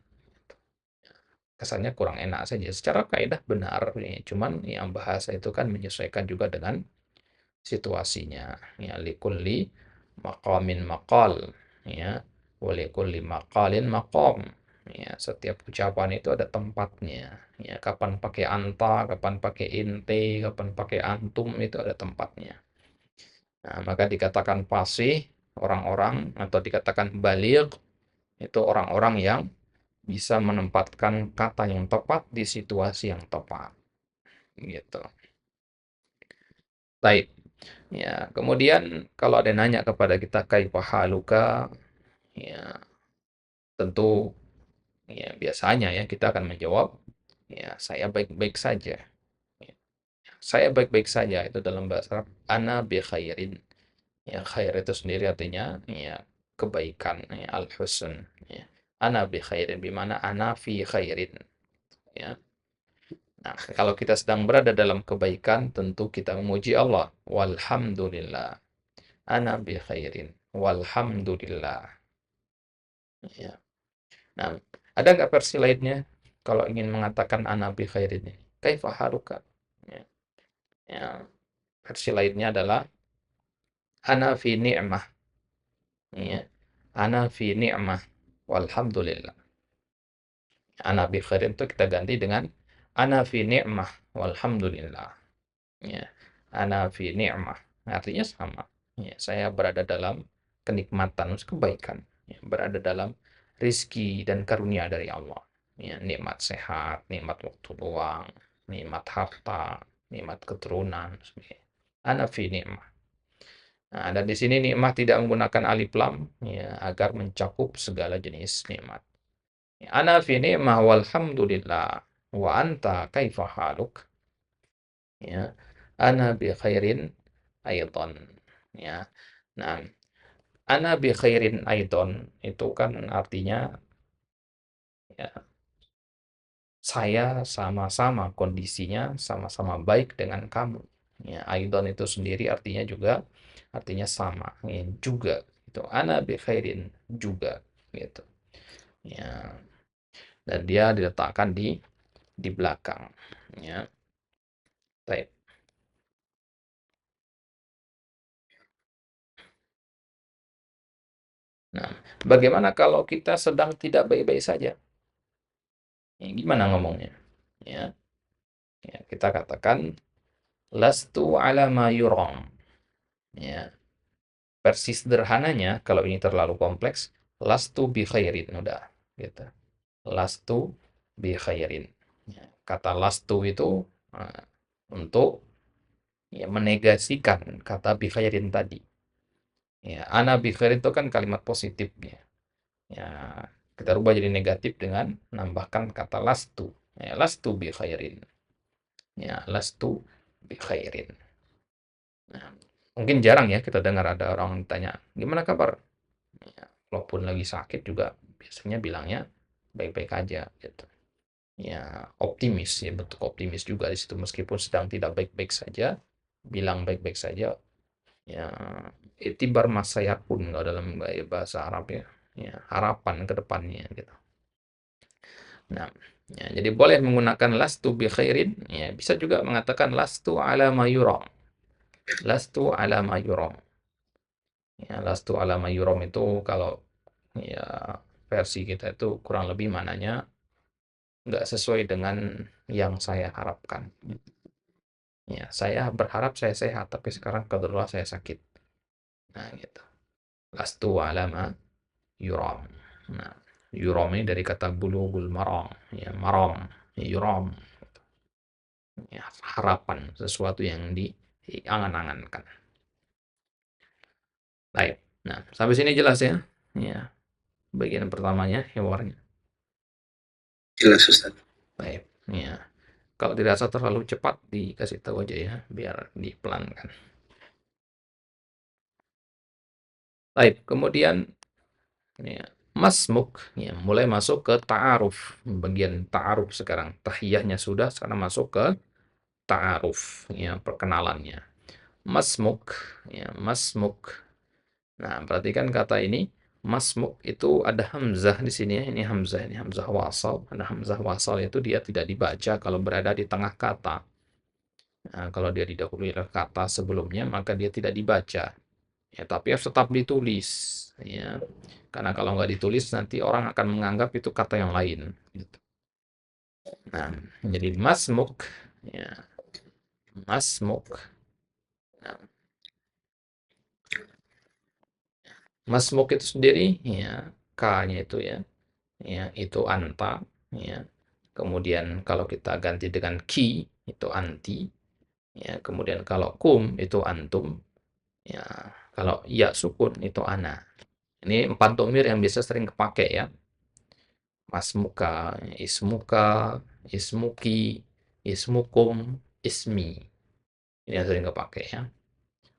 Speaker 1: Kesannya kurang enak saja. Secara kaidah benar, cuman yang bahasa itu kan menyesuaikan juga dengan situasinya. Ya, likulli maqamin maqal. Ya, walikulli maqalin maqam. Ya, setiap ucapan itu ada tempatnya. Ya, kapan pakai anta, kapan pakai inte, kapan pakai antum itu ada tempatnya. Nah, maka dikatakan fasih orang-orang atau dikatakan baligh itu orang-orang yang bisa menempatkan kata yang tepat di situasi yang tepat. Gitu. Baik. Ya, kemudian kalau ada nanya kepada kita kaifa haluka, ya tentu ya biasanya ya kita akan menjawab ya saya baik-baik saja. Ya, saya baik-baik saja itu dalam bahasa Arab ana bi khairin. Ya khair itu sendiri artinya ya kebaikan, ya, al-husn ya. Ana bi khairin bi mana ana fi khairin ya. Nah, kalau kita sedang berada dalam kebaikan tentu kita memuji Allah. Walhamdulillah. Ana bi khairin. Walhamdulillah. Ya. Nah, ada nggak versi lainnya kalau ingin mengatakan ana bi khairin ini? Kaifa haluka? Ya. Ya. Versi lainnya adalah ana fi ni'mah. Ya. Ana fi ni'mah. Walhamdulillah. Ana bi khairin itu kita ganti dengan ana fi ni'mah. Walhamdulillah. Ya. Ana fi ni'mah. Artinya sama. Ya, saya berada dalam kenikmatan, kebaikan. Ya, berada dalam rizki dan karunia dari Allah. Ya, nikmat sehat, nikmat waktu luang, nikmat harta, nikmat keturunan. Ana fi ni'mah. Nah, dan di sini nikmat tidak menggunakan alif lam ya, agar mencakup segala jenis nikmat. Ya, ana fi ni'mah walhamdulillah wa anta kaifa haluk? Ya, ana bi khairin aidan. Ya. Nah, ana bi khairin aidan itu kan artinya ya saya sama-sama kondisinya sama-sama baik dengan kamu. Ya, aidan itu sendiri artinya juga artinya sama, ya, juga itu ana bi khairin juga gitu. Ya, dan dia diletakkan di belakang ya. Baik. Nah, bagaimana kalau kita sedang tidak baik-baik saja? Ya, gimana ngomongnya? Ya, ya, kita katakan lastu ala ma yuram. Ya, versi sederhananya kalau ini terlalu kompleks, lastu bi khairin udah gitu. Lastu bi khairin. Ya, kata lastu itu untuk ya, menegasikan kata bi khairin tadi. Ya, ana bi khairin itu kan kalimat positif ya. Ya, kita rubah jadi negatif dengan menambahkan kata lastu. Ya, lastu bi khairin. Ya, lastu bi khairin. Nah, mungkin jarang ya kita dengar ada orang tanya, gimana kabar? Ya, walaupun lagi sakit juga biasanya bilangnya baik-baik aja gitu. Ya, optimis ya, bentuk optimis juga di situ meskipun sedang tidak baik-baik saja, bilang baik-baik saja. Ya, itibar masayakun kalau dalam gaya bahasa Arab ya. Ya, harapan ke depannya gitu. Nah, ya, jadi boleh menggunakan lastu bi khairin, ya, bisa juga mengatakan lastu ala ma yuram. Lastu ala ma yuram. Ya, lastu ala ma yuram itu kalau ya versi kita itu kurang lebih mananya nggak sesuai dengan yang saya harapkan. Ya, saya berharap saya sehat, tapi sekarang kebetulan saya sakit. Nah, gitu. Lastu ala ma yuram. Nah, yuram ini dari kata bulughul maram, ya, maram, ya, yuram. Ya, harapan, sesuatu yang diangan-angankan. Baik. Nah, sampai sini jelas ya. Ya, bagian pertamanya hewarnya.
Speaker 2: Jelas Ustaz.
Speaker 1: Baik. Ya. Kalau dirasa terlalu cepat dikasih tahu aja ya, biar dipelankan. Baik, kemudian ya, masmuk ya, mulai masuk ke ta'aruf. Bagian ta'aruf sekarang. Tahiyahnya sudah, sekarang masuk ke ta'aruf ya, perkenalannya. Masmuk ya, masmuk. Nah, perhatikan kata ini, masmuk itu ada hamzah di sini ya. Ini hamzah wasal. Ada hamzah wasal itu dia tidak dibaca kalau berada di tengah kata. Nah, kalau dia didahului oleh kata sebelumnya, maka dia tidak dibaca. Ya, tapi harus tetap ditulis, ya. Karena kalau nggak ditulis nanti orang akan menganggap itu kata yang lain, gitu. Nah, jadi masmuk, ya, masmuk. Nah, masmuk itu sendiri, ya, K-nya itu ya, itu anta, ya. Kemudian kalau kita ganti dengan ki, itu anti, ya. Kemudian kalau kum itu antum, ya. Kalau ya sukun itu ana. Ini 4 domir yang biasa sering kepake ya. Masmuka, ismuka, ismuki, ismukum, ismi. Ini yang sering kepake ya.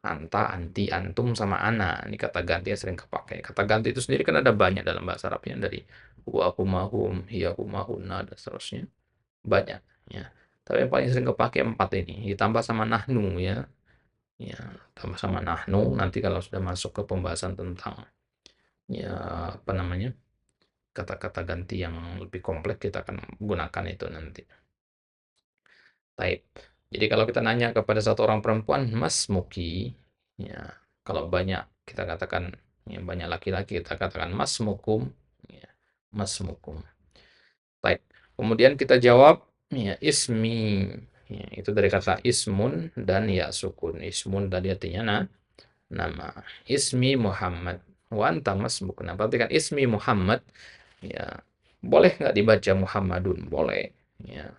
Speaker 1: Anta, anti, antum, sama ana. Ini kata ganti yang sering kepake. Kata ganti itu sendiri kan ada banyak dalam bahasa Arabnya. Dari huwa, huma, hum, hiya, huma, hunna, dan seterusnya. Banyak ya. Tapi yang paling sering kepake 4 ini. Ditambah sama nahnu ya. Ya, tambah sama nahnu. Nanti kalau sudah masuk ke pembahasan tentang ya apa namanya, kata-kata ganti yang lebih kompleks kita akan gunakan itu nanti. Taib. Jadi kalau kita nanya kepada satu orang perempuan, Mas Muki, ya, kalau banyak kita katakan, ya, banyak laki-laki kita katakan Mas Mukum, ya, Mas Mukum. Taib. Kemudian kita jawab, ya, ismi, ya, itu dari kata ismun dan ya sukun. Ismun tadi artinya nama. Ismi Muhammad. Wa anta masmuk. Nah, berarti kan ismi Muhammad, ya, boleh nggak dibaca Muhammadun? Boleh. Ya.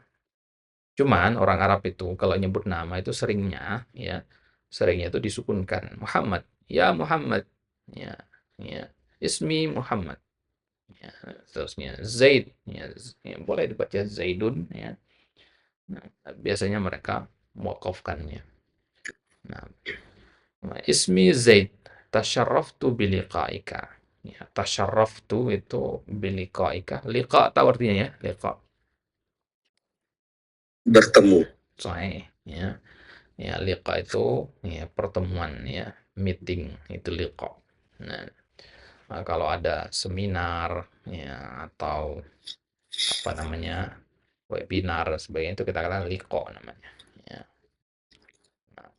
Speaker 1: Cuman orang Arab itu kalau nyebut nama itu seringnya itu disukunkan. Muhammad. Ya Muhammad. Ya. Ya. Ismi Muhammad. Ya. Terusnya Zaid. Ya. Ya. Boleh dibaca Zaidun. Ya. Nah, biasanya mereka muwakafkannya. Nah, ismi Zaid. Tasyarraftu biliqaika. Ya, tasyarraftu itu biliqaika. Liqa tahu artinya ya? Liqa.
Speaker 2: bertemu,
Speaker 1: Sahih. Ya. Ya, liqa itu ya pertemuan ya, meeting itu liqa. Nah, kalau ada seminar ya atau apa namanya, webinar sebagainya itu kita katakan liqa namanya. Ya. Nah,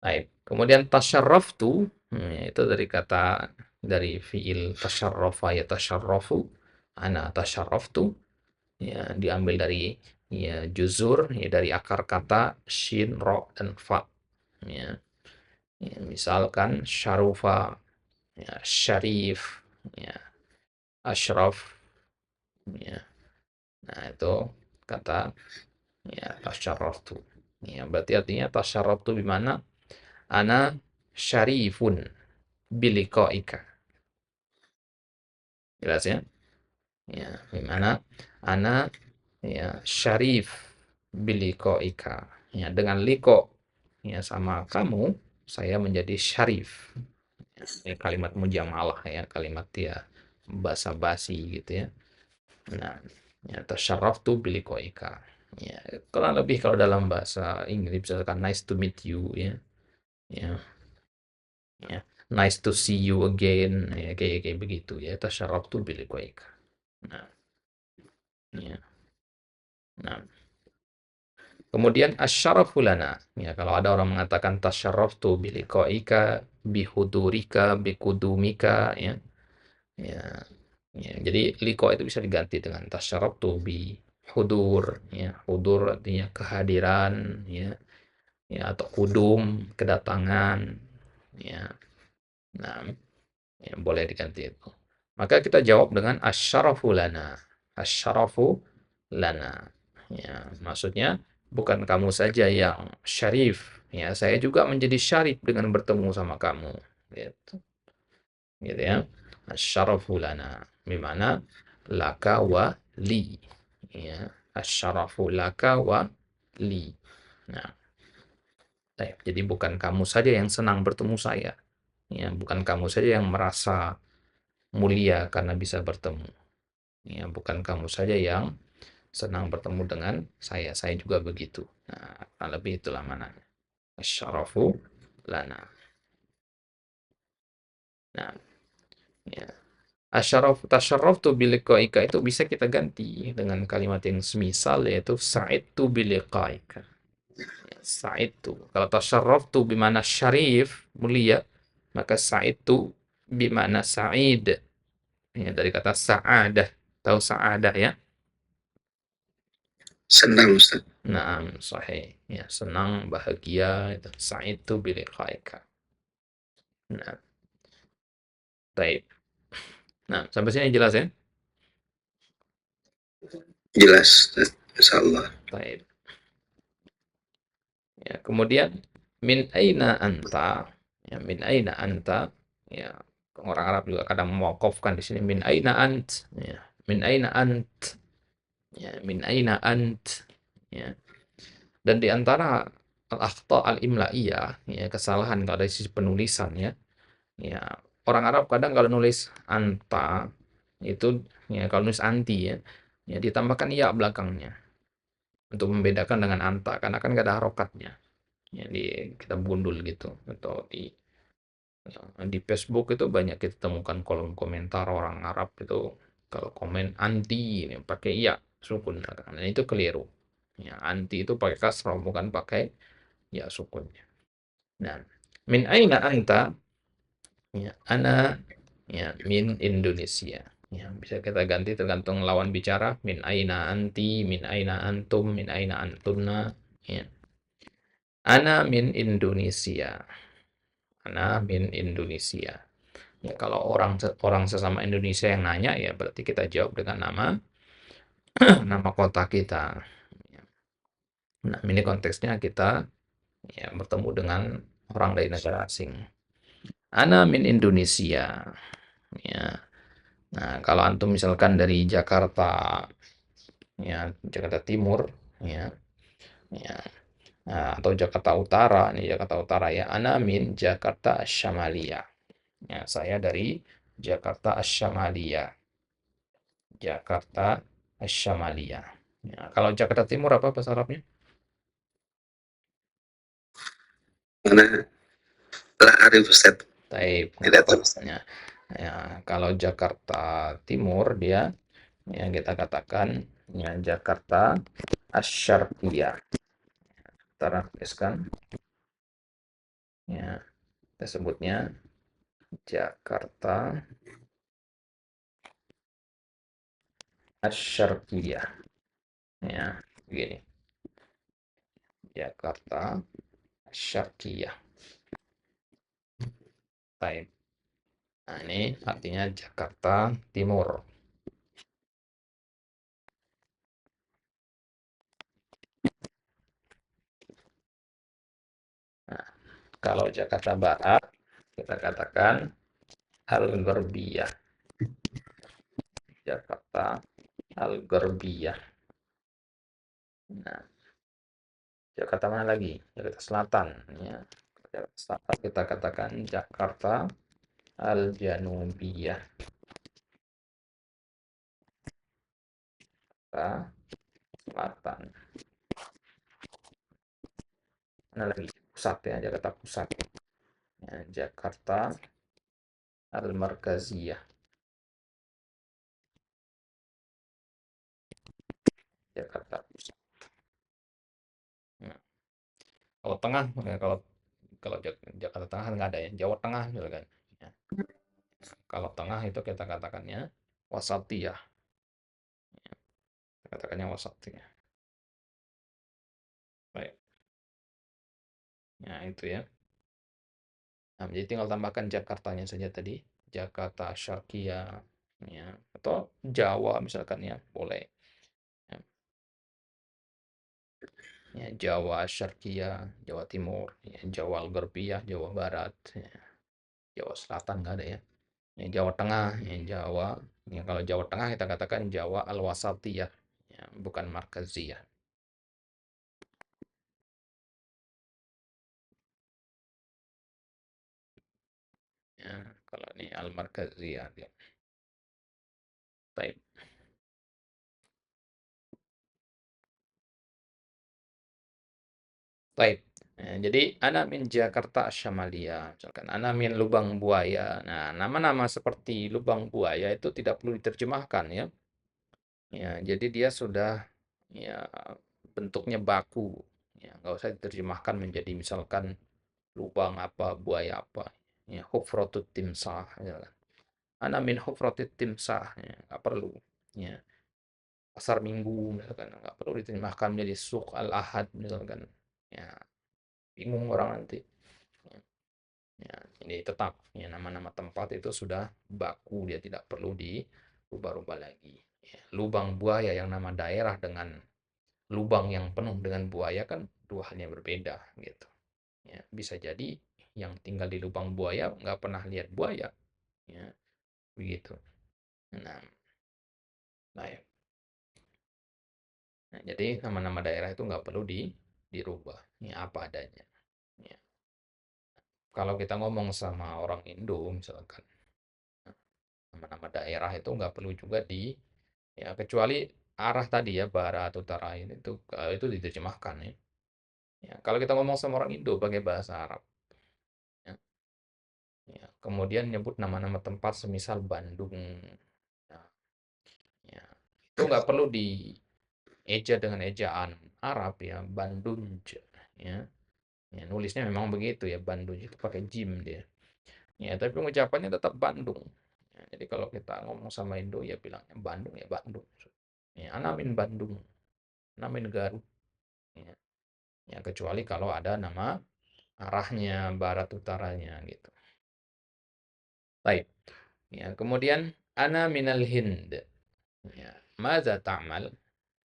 Speaker 1: baik. Kemudian tasyarraftu, itu dari kata dari fiil tasyarrafa ya tasyarrafu. Ana tasyarraftu, ya diambil dari ya juzur ya dari akar kata shin, ro, dan fa. Ya. Ya, misalkan syarufa, ya, syarif, ya, ashraf, ya. Nah, itu kata ya tasyarraftu. Ya, berarti artinya tasyarraftu bimana ana syarifun biliqaika. Jelas ya? Ya, bimana ana ya syarif biliqaika. Ya, dengan liqa ya sama kamu saya menjadi syarif. Ini kalimat mujamalah ya, kalimat ya basa-basi gitu ya. Nah, ya tasyarraftu biliqaika. Ya, kurang lebih kalau dalam bahasa Inggris misalkan nice to meet you ya. Ya, ya. Nice to see you again ya kayak kayak begitu ya. Tasyarraftu biliqaika. Nah, ya. Nah, kemudian asyarafu lana. Ya, kalau ada orang mengatakan tasyarraftu biliqaika, bihudurika, bikudumika ya. Ya, ya, jadi liko itu bisa diganti dengan tasyarraftu bi hudur, ya. Hudur artinya kehadiran, ya, ya atau kudum, kedatangan, ya. Nah, ya, boleh diganti itu. Maka kita jawab dengan asyarafu lana. Asyarafu lana. Ya, maksudnya bukan kamu saja yang syarif, ya, saya juga menjadi syarif dengan bertemu sama kamu. Gitu. Gitu ya. Asyarafu lana. Bimana laka wa li. Ya. Asyarafu laka wa li. Nah, jadi bukan kamu saja yang senang bertemu saya. Ya, bukan kamu saja yang merasa mulia karena bisa bertemu. Ya, bukan kamu saja yang senang bertemu dengan saya. Saya juga begitu. Nah, kurang lebih itulah mananya. Asyarafu lana. Nah, ya. Tasyarraftu biliqaika itu bisa kita ganti dengan kalimat yang semisal yaitu sa'idtu biliqaika. Sa'idtu. Kalau tasyarraftu bimana syarif, mulia, maka sa'idtu bimana sa'id. Ya, dari kata sa'adah. Tahu sa'adah ya?
Speaker 2: Senang Ustaz.
Speaker 1: Naam, sahih. Ya, senang, bahagia, itu sa'idtu biliqaika. Nah, baik. Nah, sampai sini jelas ya?
Speaker 2: Jelas Ustaz. Insyaallah.
Speaker 1: Baik. Ya, kemudian min aina anta? Ya, min aina anta? Ya, orang Arab juga kadang mewakafkan di sini min aina ant? Ya, min aina ant? Ya, min aina ant? Ya. Dan di antara al-akhta al-imla'iyah, ya, kesalahan kalau dari sisi penulisan ya. Ya, orang Arab kadang kalau nulis anta itu ya kalau nulis anti ya, ya ditambahkan ya belakangnya untuk membedakan dengan anta karena kan gak ada harokatnya. Ya, kita gundul gitu atau di Facebook itu banyak kita temukan kolom komentar orang Arab itu kalau komen anti ini pakai iya sukun belakang. Dan itu keliru. Ya, anti itu pakai kasroh bukan pakai ya sukunnya. Nah, min aina anta? Ya, ana ya min Indonesia. Ya, bisa kita ganti tergantung lawan bicara. Min aina anti, min aina antum, min aina antunna. Ya. Ana min Indonesia. Ana min Indonesia. Ya, kalau orang sesama Indonesia yang nanya ya berarti kita jawab dengan nama nama kota kita. Ya. Nah, ini konteksnya kita ya bertemu dengan orang dari negara asing. Ana min Indonesia. Ya. Nah, kalau antum misalkan dari Jakarta, ya Jakarta Timur, ya, ya, nah, atau Jakarta Utara, nih Jakarta Utara ya, ana min Jakarta Syamalia. Ya, saya dari Jakarta Asyamaliyah. Jakarta Asyamaliyah. Ya, kalau Jakarta Timur apa bahasa Arabnya?
Speaker 2: Mana la arif Ustaz.
Speaker 1: Taib, nggak
Speaker 2: Tidak
Speaker 1: apa-apa.
Speaker 2: tahu.
Speaker 1: Ya, ya, kalau Jakarta Timur dia yang kita katakan ya Jakarta Asyarqiyah. Kita tuliskan ya kita sebutnya Jakarta Asyarqiyah. Ya, begini. Jakarta Asyarqiyah. Baik. Nah, ini artinya Jakarta Timur. Nah, kalau Jakarta Barat kita katakan Al-Gharbiyah. Jakarta Al-Gharbiyah. Nah, Jakarta mana lagi? Jakarta Selatan ya. Jakarta Selatan kita katakan Jakarta Al-Janubiyah. Jakarta Selatan. Mana lagi? Pusat ya, Jakarta Pusat. Ya, Jakarta Al-Markaziyah. Jakarta Pusat. Nah, kalau tengah, ya, kalau Jakarta Tengah nggak ada ya. Jawa Tengah juga kan. Ya. Kalau tengah itu kita katakannya wasatiyah. Kita katakannya wasatiyah. Baik. Nah, itu ya. Nah, jadi tinggal tambahkan Jakartanya saja tadi. Jakarta Syarqiyah ya. Atau Jawa misalkan ya, boleh. Ya, ya, Jawa Syarqiyah, Jawa Timur, ya, Jawa Al-Gharbiyah, Jawa Barat, ya. Jawa Selatan nggak ada ya. Ya, Jawa Tengah, ya, Jawa. Ya, kalau Jawa Tengah kita katakan Jawa Al-Wasatiyah, ya, bukan Markaziyah. Ya, kalau ini Al-Markaziyah ya. Baik. Baik. Nah, jadi ana min Jakarta Syamalia, misalkan ana min Lubang Buaya. Nah, nama-nama seperti Lubang Buaya itu tidak perlu diterjemahkan ya. Ya, jadi dia sudah ya bentuknya baku. Ya, nggak usah diterjemahkan menjadi misalkan lubang apa, buaya apa. Ya, hufratut timsah, ya kan. Ana min hufratit timsah, ya, nggak perlu. Ya, pasar minggu misalkan nggak perlu diterjemahkan menjadi suq al ahad misalkan. Ya, bingung orang nanti. Ya, ya, ini tetap ya nama-nama tempat itu sudah baku, dia tidak perlu dirubah-rubah lagi. Ya, lubang buaya yang nama daerah dengan lubang yang penuh dengan buaya kan dua hal yang berbeda gitu. Ya, bisa jadi yang tinggal di lubang buaya nggak pernah lihat buaya, ya begitu. Nah, nah, ya. Nah, jadi nama-nama daerah itu nggak perlu dirubah, ya apa adanya. Ya. Kalau kita ngomong sama orang Indo misalkan, nama-nama daerah itu nggak perlu juga ya kecuali arah tadi ya barat utara itu diterjemahkan ya. Ya, kalau kita ngomong sama orang Indo pakai bahasa Arab, ya, ya, kemudian nyebut nama-nama tempat semisal Bandung, ya, ya, itu nggak perlu dieja dengan ejaan Arab ya, Bandung, ya. Ya, nulisnya memang begitu ya, Bandung itu pakai jim dia. Ya, tapi pengucapannya tetap Bandung. Ya, jadi kalau kita ngomong sama Indo ya bilangnya Bandung ya Bandung. Ya, anamin Bandung, anamin Garut. Ya, ya kecuali kalau ada nama arahnya barat utaranya gitu. Baik. Ya, kemudian ana minal Hind. Ya, madza ta'mal?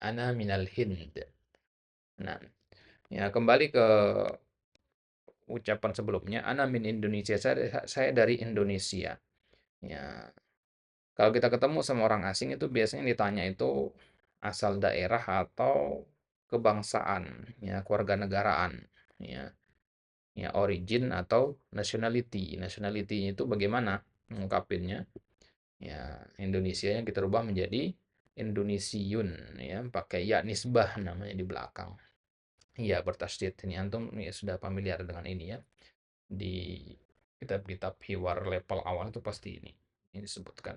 Speaker 1: Ana minal Hind. Nah, ya kembali ke ucapan sebelumnya, ana min Indonesia. Saya dari Indonesia. Ya, kalau kita ketemu sama orang asing itu biasanya ditanya itu asal daerah atau kebangsaan, ya, kewarganegaraan, ya, ya origin atau nationality. Nationality itu bagaimana mengungkapinnya? Ya, Indonesia yang kita rubah menjadi Indonesiun, ya, pakai ya nisbah namanya di belakang. Ya, bertasydid. Ini antum ya sudah familiar dengan ini ya. Di kitab-kitab hiwar level awal itu pasti ini disebutkan.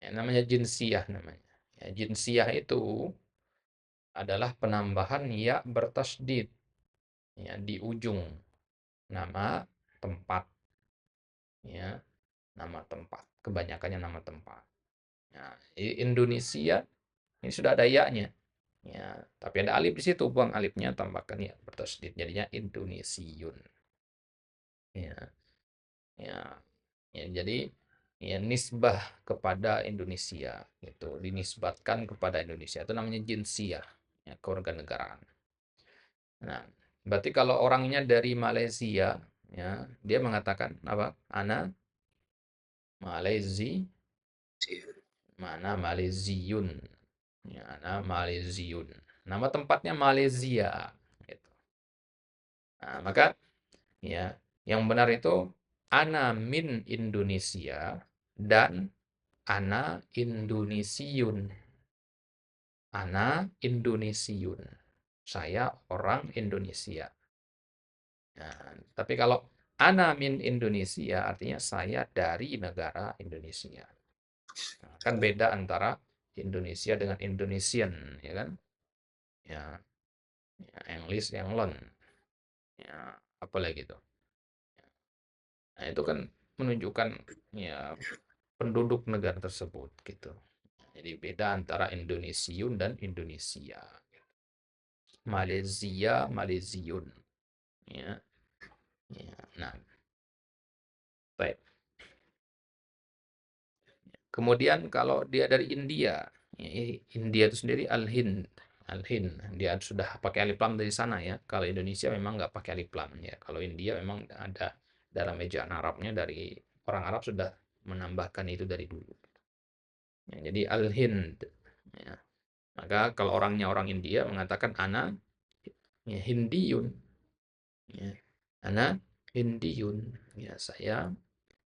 Speaker 1: Ya, namanya jinsiyah namanya. Ya, jinsiyah itu adalah penambahan ya bertasydid ya di ujung nama tempat, ya, nama tempat. Kebanyakannya nama tempat. Nah, Indonesia ini sudah ada ya-nya. Ya, tapi ada alif di situ, buang alifnya tambahkan ya bertasydid jadinya Indonesiun. Ya, ya, ya jadi ya nisbah kepada Indonesia gitu, dinisbatkan kepada Indonesia itu namanya jinsiyah, ya, kewarganegaraan. Nah, berarti kalau orangnya dari Malaysia, ya, dia mengatakan apa? Ana Malezi, mana Maleziun. Ya, ana Maleziun. Nama tempatnya Malaysia gitu. Nah, maka ya, yang benar itu ana min Indonesia dan ana Indonesiun. Ana Indonesiun. Saya orang Indonesia. Nah, tapi kalau ana min Indonesia artinya saya dari negara Indonesia. Nah, kan beda antara Indonesia dengan Indonesian, ya kan? Ya, ya English, Englon, ya apa lagi itu. Nah, itu kan menunjukkan ya penduduk negara tersebut gitu. Jadi beda antara Indonesiun dan Indonesia. Malaysia, Malaysiun. Ya, ya. Nah, baik. Kemudian kalau dia dari India, ya, India itu sendiri Al-Hind. Al-Hind, dia sudah pakai alif lam dari sana ya. Kalau Indonesia memang nggak pakai alif lam ya. Kalau India memang ada dalam ejaan Arabnya dari orang Arab sudah menambahkan itu dari dulu. Ya, jadi Al-Hind. Ya. Maka kalau orangnya orang India mengatakan ana ya, Hindiyun. Ya. Ana Hindiyun. Ya, saya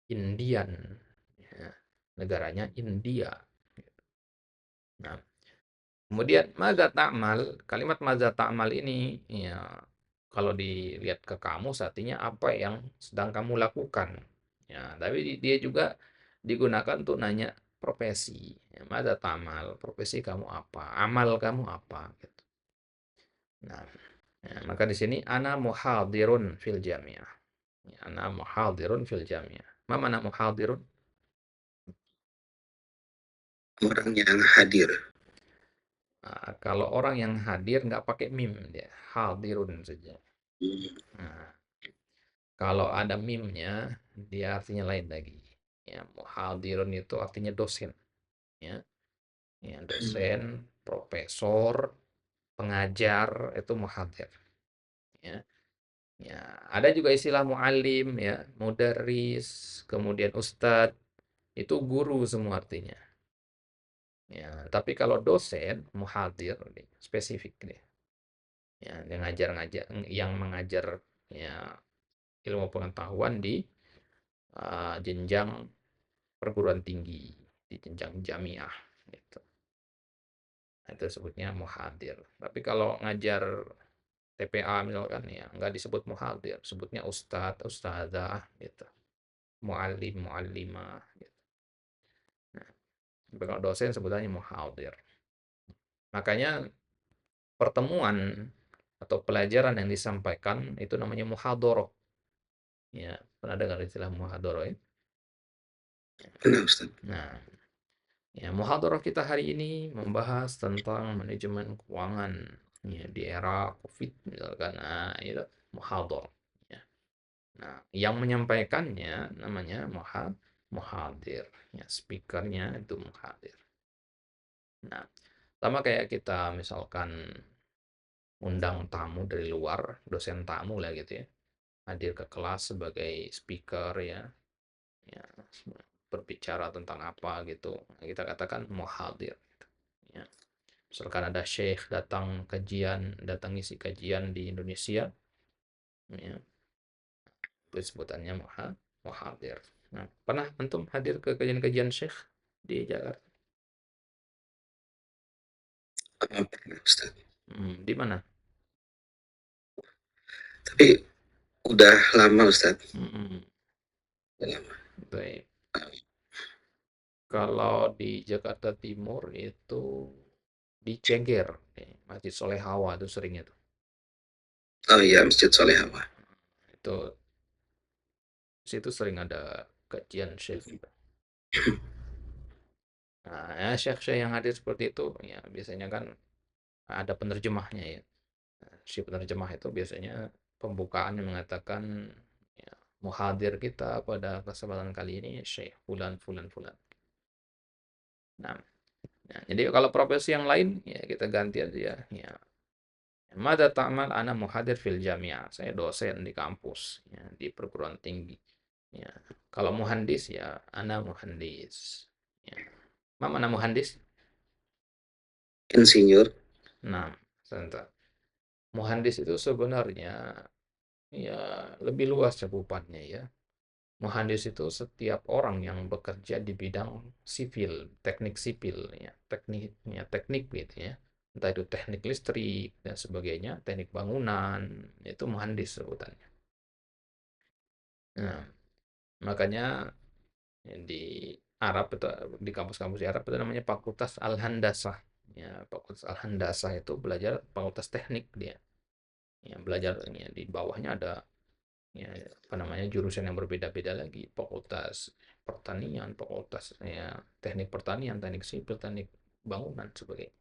Speaker 1: Indian. Ya. Negaranya India. Nah, kemudian maza ta'mal, kalimat maza ta'mal ini ya kalau dilihat ke kamus artinya apa yang sedang kamu lakukan. Ya, tapi dia juga digunakan untuk nanya profesi. Ya, maza ta'mal, profesi kamu apa? Amal kamu apa? Gitu. Nah, Ya, maka di sini ana muhadirun fil jami'ah. Ya, ana muhadirun fil jami'ah. Ma mana muhadirun?
Speaker 2: Orang yang hadir.
Speaker 1: Nah, kalau orang yang hadir nggak pakai mim dia, hadirun saja.
Speaker 2: Hmm,
Speaker 1: Nah, kalau ada mimnya, dia artinya lain lagi. Ya, muhadirun itu artinya dosen. Ya, ya dosen, profesor, pengajar itu muhadir. Ya, ya ada juga istilah muallim, ya, mudaris, kemudian ustadz, itu guru semua artinya. Ya, tapi kalau dosen, muhadir, spesifik dia. Ya, yang ngajar-ngajar, yang mengajar ya ilmu pengetahuan di jenjang perguruan tinggi, di jenjang jamiah gitu. Nah, itu sebutnya muhadir. Tapi kalau ngajar TPA misalkan ya nggak disebut muhadir, sebutnya ustadz, ustadzah gitu. Muallim, muallimah gitu. Nah, tapi kalau dosen sebutannya muhadir. Makanya pertemuan atau pelajaran yang disampaikan itu namanya muhadharah. Ya, pernah dengar istilah muhadharah ya?
Speaker 2: Benar Ustaz.
Speaker 1: Nah, ya, muhadharah kita hari ini membahas tentang manajemen keuangan ya, di era COVID misalkan. Nah, itu muhadharah. Ya. Nah, yang menyampaikannya namanya muhadir. Ya, speakernya itu muhadir. Nah, sama kayak kita misalkan undang tamu dari luar, dosen tamu lah gitu ya, hadir ke kelas sebagai speaker ya, ya berbicara tentang apa gitu. Nah, kita katakan muhadir. Ya. Misalkan ada syekh datang kajian, datang isi kajian di Indonesia, ya, itu sebutannya muhadir. Nah, pernah antum hadir ke kajian-kajian syekh di Jakarta?
Speaker 2: Pernah Ustaz.
Speaker 1: Di mana?
Speaker 2: Tapi udah lama Ustaz.
Speaker 1: Hmm,
Speaker 2: Udah lama.
Speaker 1: baik. Kalau di Jakarta Timur itu di Cengger, Masjid Solehawa itu seringnya tuh.
Speaker 2: Oh iya, Masjid Solehawa.
Speaker 1: Itu situ sering ada kajian syekh gitu. Nah, ya, syekh-syekh yang hadir seperti itu ya biasanya kan ada penerjemahnya ya. Nah, si penerjemah itu biasanya pembukaannya mengatakan ya, muhadir kita pada kesempatan kali ini Syekh Fulan Fulan Fulan. Nah, ya, jadi kalau profesi yang lain ya kita ganti aja ya. Ya, mada ta'mal ana muhadir fil jamiah. Saya dosen di kampus ya, di perguruan tinggi. Ya. Kalau muhandis ya ana muhandis. Ya. Mana muhandis?
Speaker 2: Insinyur.
Speaker 1: Nah, sebentar. Muhandis itu sebenarnya ya lebih luas cakupannya ya. Muhandis itu setiap orang yang bekerja di bidang sipil, teknik sipil ya, teknik gitu ya. Entah itu teknik listrik dan sebagainya, teknik bangunan, itu muhandis sebutannya. Nah, makanya di Arab itu di kampus-kampus di Arab itu namanya Fakultas Al-Handasah. Ya, Fakultas Al-Handasah itu belajar fakultas teknik dia. Ya, belajar ya, di bawahnya ada ya apa namanya jurusan yang berbeda-beda lagi, fakultas pertanian, fakultas ya teknik pertanian, teknik sipil, teknik bangunan sebagainya.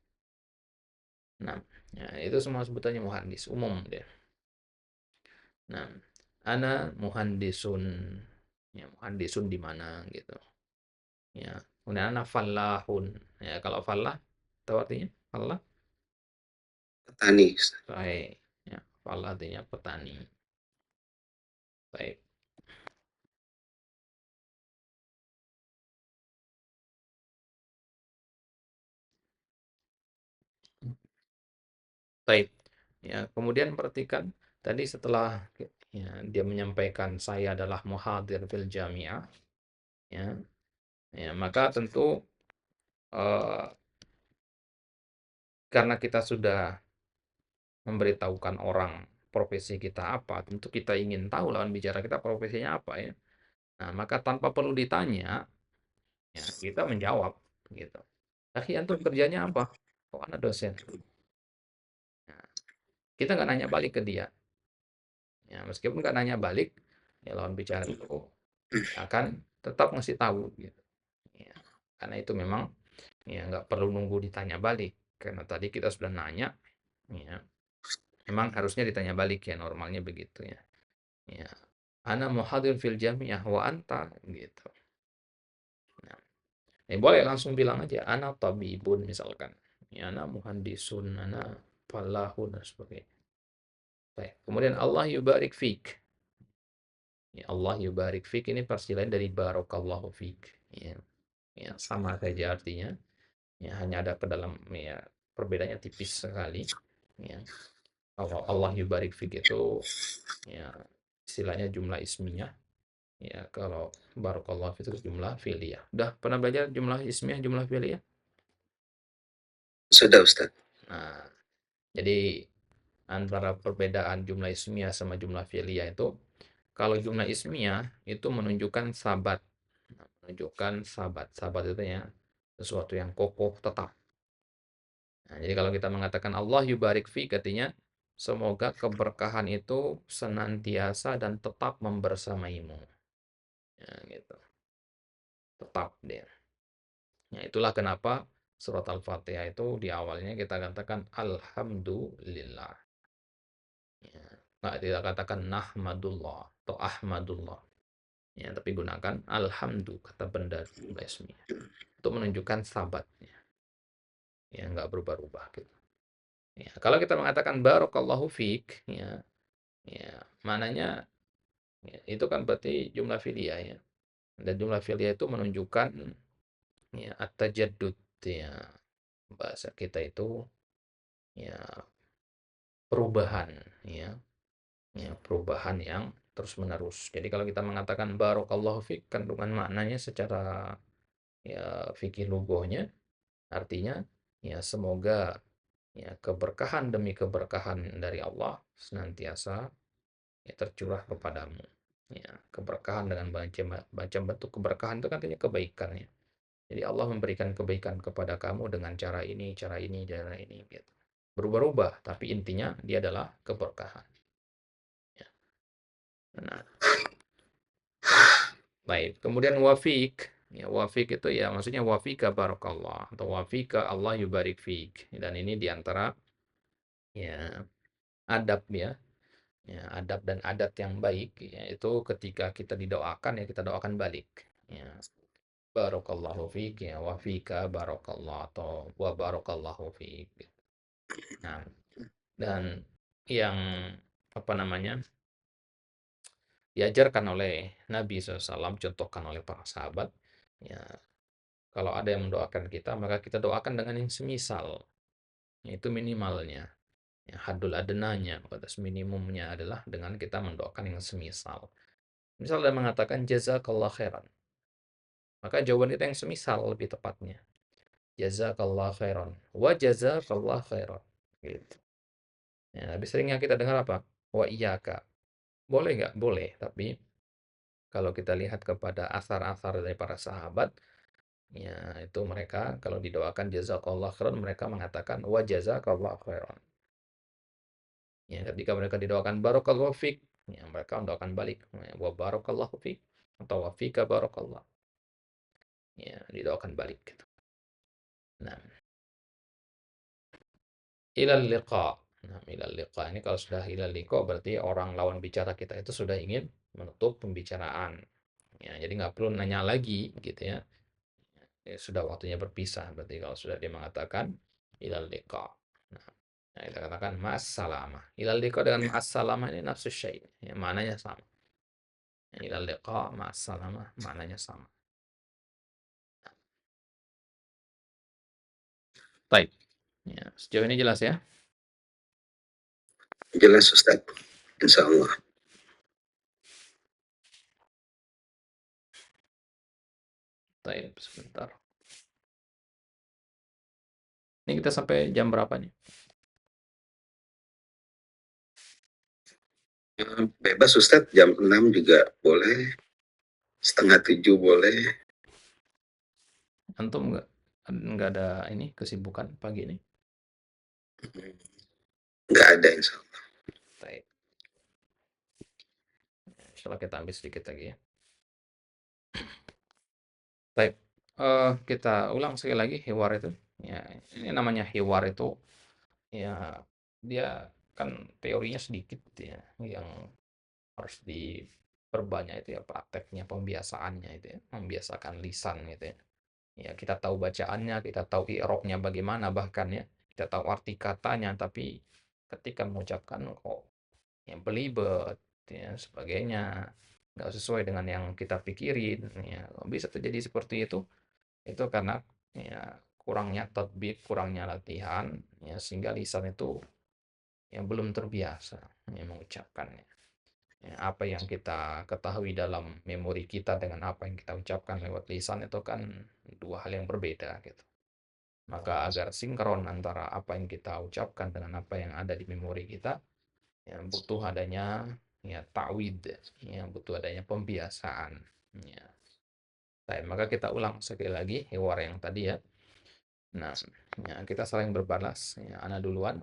Speaker 1: Nah, ya, itu semua sebutannya muhandis umum deh. Nah, ana muhandisun, ya muhandisun di mana gitu ya. Kemudian ana fallahun, ya kalau fallah tahu artinya fallah.
Speaker 2: Petani Ustaz.
Speaker 1: Baik, ya fallah artinya petani. Baik. Baik. Ya, kemudian perhatikan tadi setelah ya, dia menyampaikan saya adalah muhadir fil jamiah, ya, ya maka tentu eh, karena kita sudah memberitahukan orang profesi kita apa, tentu kita ingin tahu lawan bicara kita profesinya apa ya. Nah, maka tanpa perlu ditanya, ya kita menjawab gitu. Akhi antum kerjanya apa? Oh, anak dosen. kita nggak nanya balik ke dia. Ya, meskipun nggak nanya balik, ya lawan bicara itu akan tetap ngasih tahu gitu. Ya, karena itu memang ya nggak perlu nunggu ditanya balik. Karena tadi kita sudah nanya, ya memang harusnya ditanya balik ya normalnya begitu ya. Ya, ana muhadir fil jami'ah wa anta gitu. Nah, boleh langsung bilang aja ana tabibun misalkan. Ya, ana muhandisun, ana falahun dan sebagainya. Baik. Kemudian Allah yubarik fik. Ya, Allah yubarik fik ini versi lain dari barakallahu fik. Ya, ya sama saja artinya. Ya, hanya ada ke dalam ya perbedaannya tipis sekali. Ya. Kalau Allah yubarik fik itu ya istilahnya jumlah ismiyah. Ya, kalau barakallahu fik itu jumlah fi'liyah. Udah pernah belajar jumlah ismiyah, jumlah fi'liyah?
Speaker 2: Sudah Ustaz.
Speaker 1: Nah, jadi antara perbedaan jumlah ismiyah sama jumlah fi'liyah itu, kalau jumlah ismiyah itu menunjukkan sabat. Menunjukkan sabat. Sabat itu ya sesuatu yang kokoh, tetap. Nah, jadi kalau kita mengatakan Allah yubarik fi, artinya semoga keberkahan itu senantiasa dan tetap membersamaimu. Ya, gitu. Tetap dia. Ya, itulah kenapa surat Al-Fatihah itu di awalnya kita katakan Alhamdulillah. Ya, nggak tidak katakan Nahmadullah atau Ahmadullah. Ya, tapi gunakan Alhamdu, kata benda jumlah ismiyah. Untuk menunjukkan sabatnya. Ya, nggak berubah-ubah gitu. Ya, kalau kita mengatakan Barakallahu fiik, ya, ya, mananya ya, itu kan berarti jumlah filia ya. Dan jumlah filia itu menunjukkan ya at-tajaddud ya. Bahasa kita itu ya perubahan ya. Ya, perubahan yang terus-menerus. Jadi kalau kita mengatakan barakallahu fiik, kandungan maknanya secara ya fikih lugahnya artinya ya semoga ya keberkahan demi keberkahan dari Allah senantiasa ya tercurah kepadamu. Ya, keberkahan dengan macam bentuk keberkahan itu kan artinya kebaikan ya. Jadi Allah memberikan kebaikan kepada kamu dengan cara ini, cara ini, cara ini gitu. Berubah-ubah, tapi intinya dia adalah keberkahan. Ya. Nah, baik. Kemudian wafik, ya wafik itu ya maksudnya wafika barakallah atau wafika Allah yubarik fik. Dan ini diantara ya adab ya. Ya, adab dan adat yang baik yaitu ketika kita didoakan ya kita doakan balik. Ya, barakallahu fik ya wa fika barakallah atau wa barakallahu fik. Nah, dan yang apa namanya diajarkan oleh Nabi SAW, contohkan oleh para sahabat, ya kalau ada yang mendoakan kita maka kita doakan dengan yang semisal, yaitu minimalnya. Ya, hadul adnanya, batas minimumnya adalah dengan kita mendoakan yang semisal. Misal dia mengatakan jazakallah khairan. Maka jawaban kita yang semisal lebih tepatnya. Jazakallah khairan. Wa jazakallah khairan. Gitu. Ya, tapi seringnya kita dengar apa? Wa iyyaka. Boleh nggak? Boleh. Tapi kalau kita lihat kepada asar-asar dari para sahabat, ya itu mereka kalau didoakan jazakallah khairan, mereka mengatakan wa jazakallah khairan. Ya, ketika mereka didoakan barakallahu fik, ya mereka mendoakan balik. Ya, wa barakallahu fik atau wa fika barakallah. Ya, didoakan balik gitu. Nah, ilal liqa. Nah, ilal liqa ini kalau sudah ilal liqa berarti orang lawan bicara kita itu sudah ingin menutup pembicaraan. Ya, jadi nggak perlu nanya lagi gitu ya. Ya, sudah waktunya berpisah berarti kalau sudah dia mengatakan ilal liqa. Nah, nah, kita katakan ma'as salamah. Ilal liqa dengan ma'as salamah ini nafsu syai. Ya, maknanya sama. Ya, ilal liqa ma'as salamah maknanya sama. Baik. Ya, sejauh ini jelas ya?
Speaker 2: Jelas Ustaz. Insya Allah.
Speaker 1: Baik, sebentar. Ini kita sampai jam berapa nih?
Speaker 2: Bebas Ustaz, jam 6 juga boleh, setengah 7 boleh.
Speaker 1: Antum nggak ada ini kesibukan pagi ini?
Speaker 2: Nggak ada insya Allah.
Speaker 1: Baik. Insyaallah kita ambil sedikit lagi ya. Baik, kita ulang sekali lagi hiwar itu. Ya, ini namanya hiwar itu, ya dia kan teorinya sedikit ya, yang harus diperbanyak itu ya prakteknya, pembiasaannya itu ya, membiasakan lisan gitu ya. Ya kita tahu bacaannya, kita tahu i'rabnya bagaimana bahkan ya, kita tahu arti katanya, tapi ketika mengucapkan kok yang belibet ya sebagainya, nggak sesuai dengan yang kita pikirin ya, bisa terjadi seperti itu karena ya kurangnya tatbik, kurangnya latihan ya, sehingga lisan itu yang belum terbiasa ya mengucapkannya. Ya, apa yang kita ketahui dalam memori kita dengan apa yang kita ucapkan lewat lisan itu kan dua hal yang berbeda gitu. Maka agar sinkron antara apa yang kita ucapkan dengan apa yang ada di memori kita, ya butuh adanya ya ta'wid, ya butuh adanya pembiasaan. Ya. Baik, maka kita ulang sekali lagi hiwar yang tadi ya. Nah, ya, kita saling berbalas. Ya, ana duluan.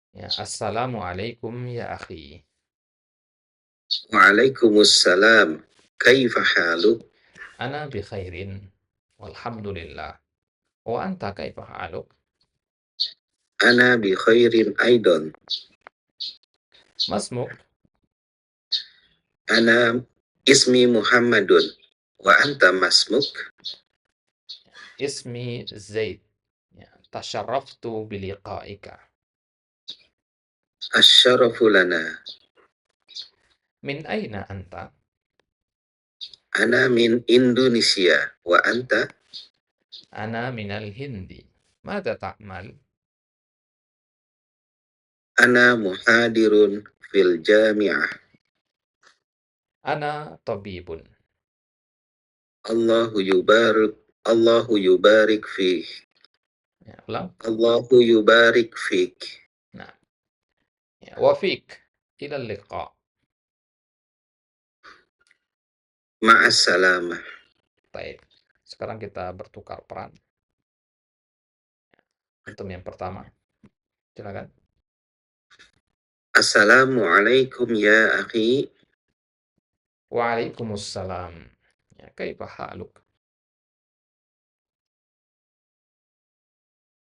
Speaker 1: Ya, assalamualaikum ya akhi.
Speaker 2: Waalaikumsalam. Kaifa haluk?
Speaker 1: Ana bi khairin. Walhamdulillah. Wa anta kaifa haluk?
Speaker 2: Ana bi khairin aidan.
Speaker 1: Masmuk.
Speaker 2: Ana ismi Muhammadun. Wa anta masmuk?
Speaker 1: Ismi Zaid. Ya, tasyarraftu biliqaika.
Speaker 2: Asyarafu lana.
Speaker 1: Min aina anta?
Speaker 2: Ana min Indonesia. Wa anta?
Speaker 1: Ana minal Hindi. Mada ta'mal?
Speaker 2: Ana muhadirun fil jami'ah.
Speaker 1: Ana tabibun.
Speaker 2: Allahu yubarik. Allahu yubarik fih.
Speaker 1: Ya, ulang.
Speaker 2: Allahu yubarik fik.
Speaker 1: Nah, ya, wafik. Ila liqa.
Speaker 2: Ma'assalamah.
Speaker 1: Baik. Sekarang kita bertukar peran. Antum yang pertama. Silakan.
Speaker 2: Assalamualaikum ya akhi.
Speaker 1: Waalaikumsalam. Ya, kaifa haluk?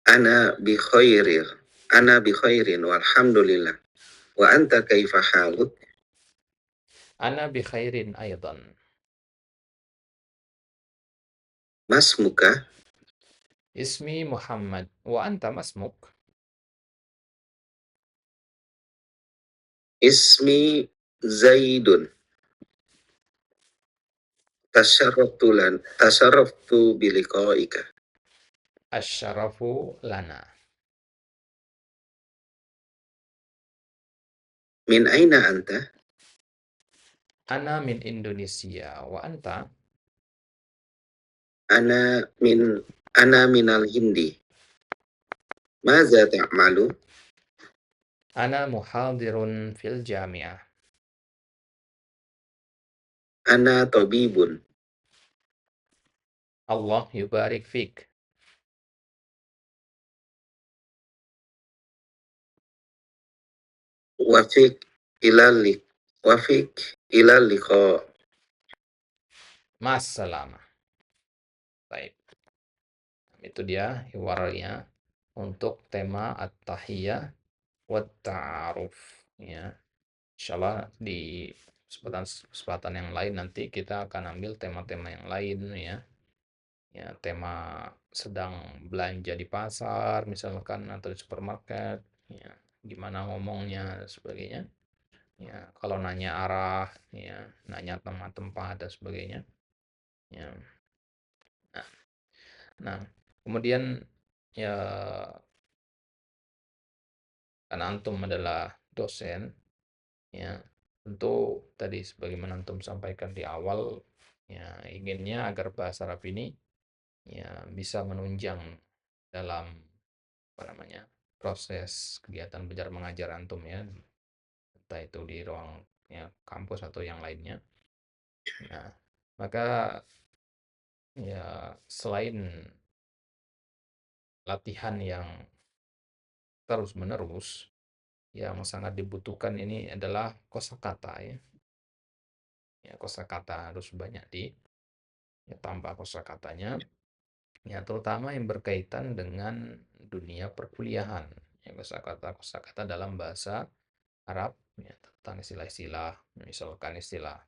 Speaker 2: Ana bi khairir. Ana bi khairin walhamdulillah. Wa anta kaifa haluk?
Speaker 1: Ana bi khairin aidan.
Speaker 2: Masmuka?
Speaker 1: Ismi Muhammad. Wa anta masmuk?
Speaker 2: Ismi Zaidun. Tasarraftu biliqaika.
Speaker 1: Asyarafu lana.
Speaker 2: Min aina anta?
Speaker 1: Ana min Indonesia. Wa anta?
Speaker 2: Ana min ana minal Hindi. Maza ta'malu?
Speaker 1: Ana muhadirun fil jami'ah.
Speaker 2: Ana tabibun.
Speaker 1: Allah yubarik fik.
Speaker 2: Wafik ilal wafik ilal liqa.
Speaker 1: Masalamah. Baik. Itu dia hiwarnya untuk tema at-tahiyah wa ta'aruf. Ya. Insyaallah di kesempatan yang lain nanti kita akan ambil tema-tema yang lain ya. Ya, tema sedang belanja di pasar misalkan atau di supermarket, ya, gimana ngomongnya dan sebagainya. Ya, kalau nanya arah, ya, nanya nama tempat dan sebagainya. Ya. Nah, nah, kemudian ya karena antum adalah dosen, ya, tentu tadi sebagaimana antum sampaikan di awal, ya, inginnya agar bahasa Arab ini ya bisa menunjang dalam apa namanya proses kegiatan belajar mengajar antum ya, entah itu di ruang ya kampus atau yang lainnya. Nah, maka ya selain latihan yang terus menerus yang sangat dibutuhkan ini adalah kosakata ya. Ya, kosakata harus banyak ditambah kosakatanya. Ya, terutama yang berkaitan dengan dunia perkuliahan. Ya, kosakata dalam bahasa Arab ya, tentang istilah-istilah, misalkan istilah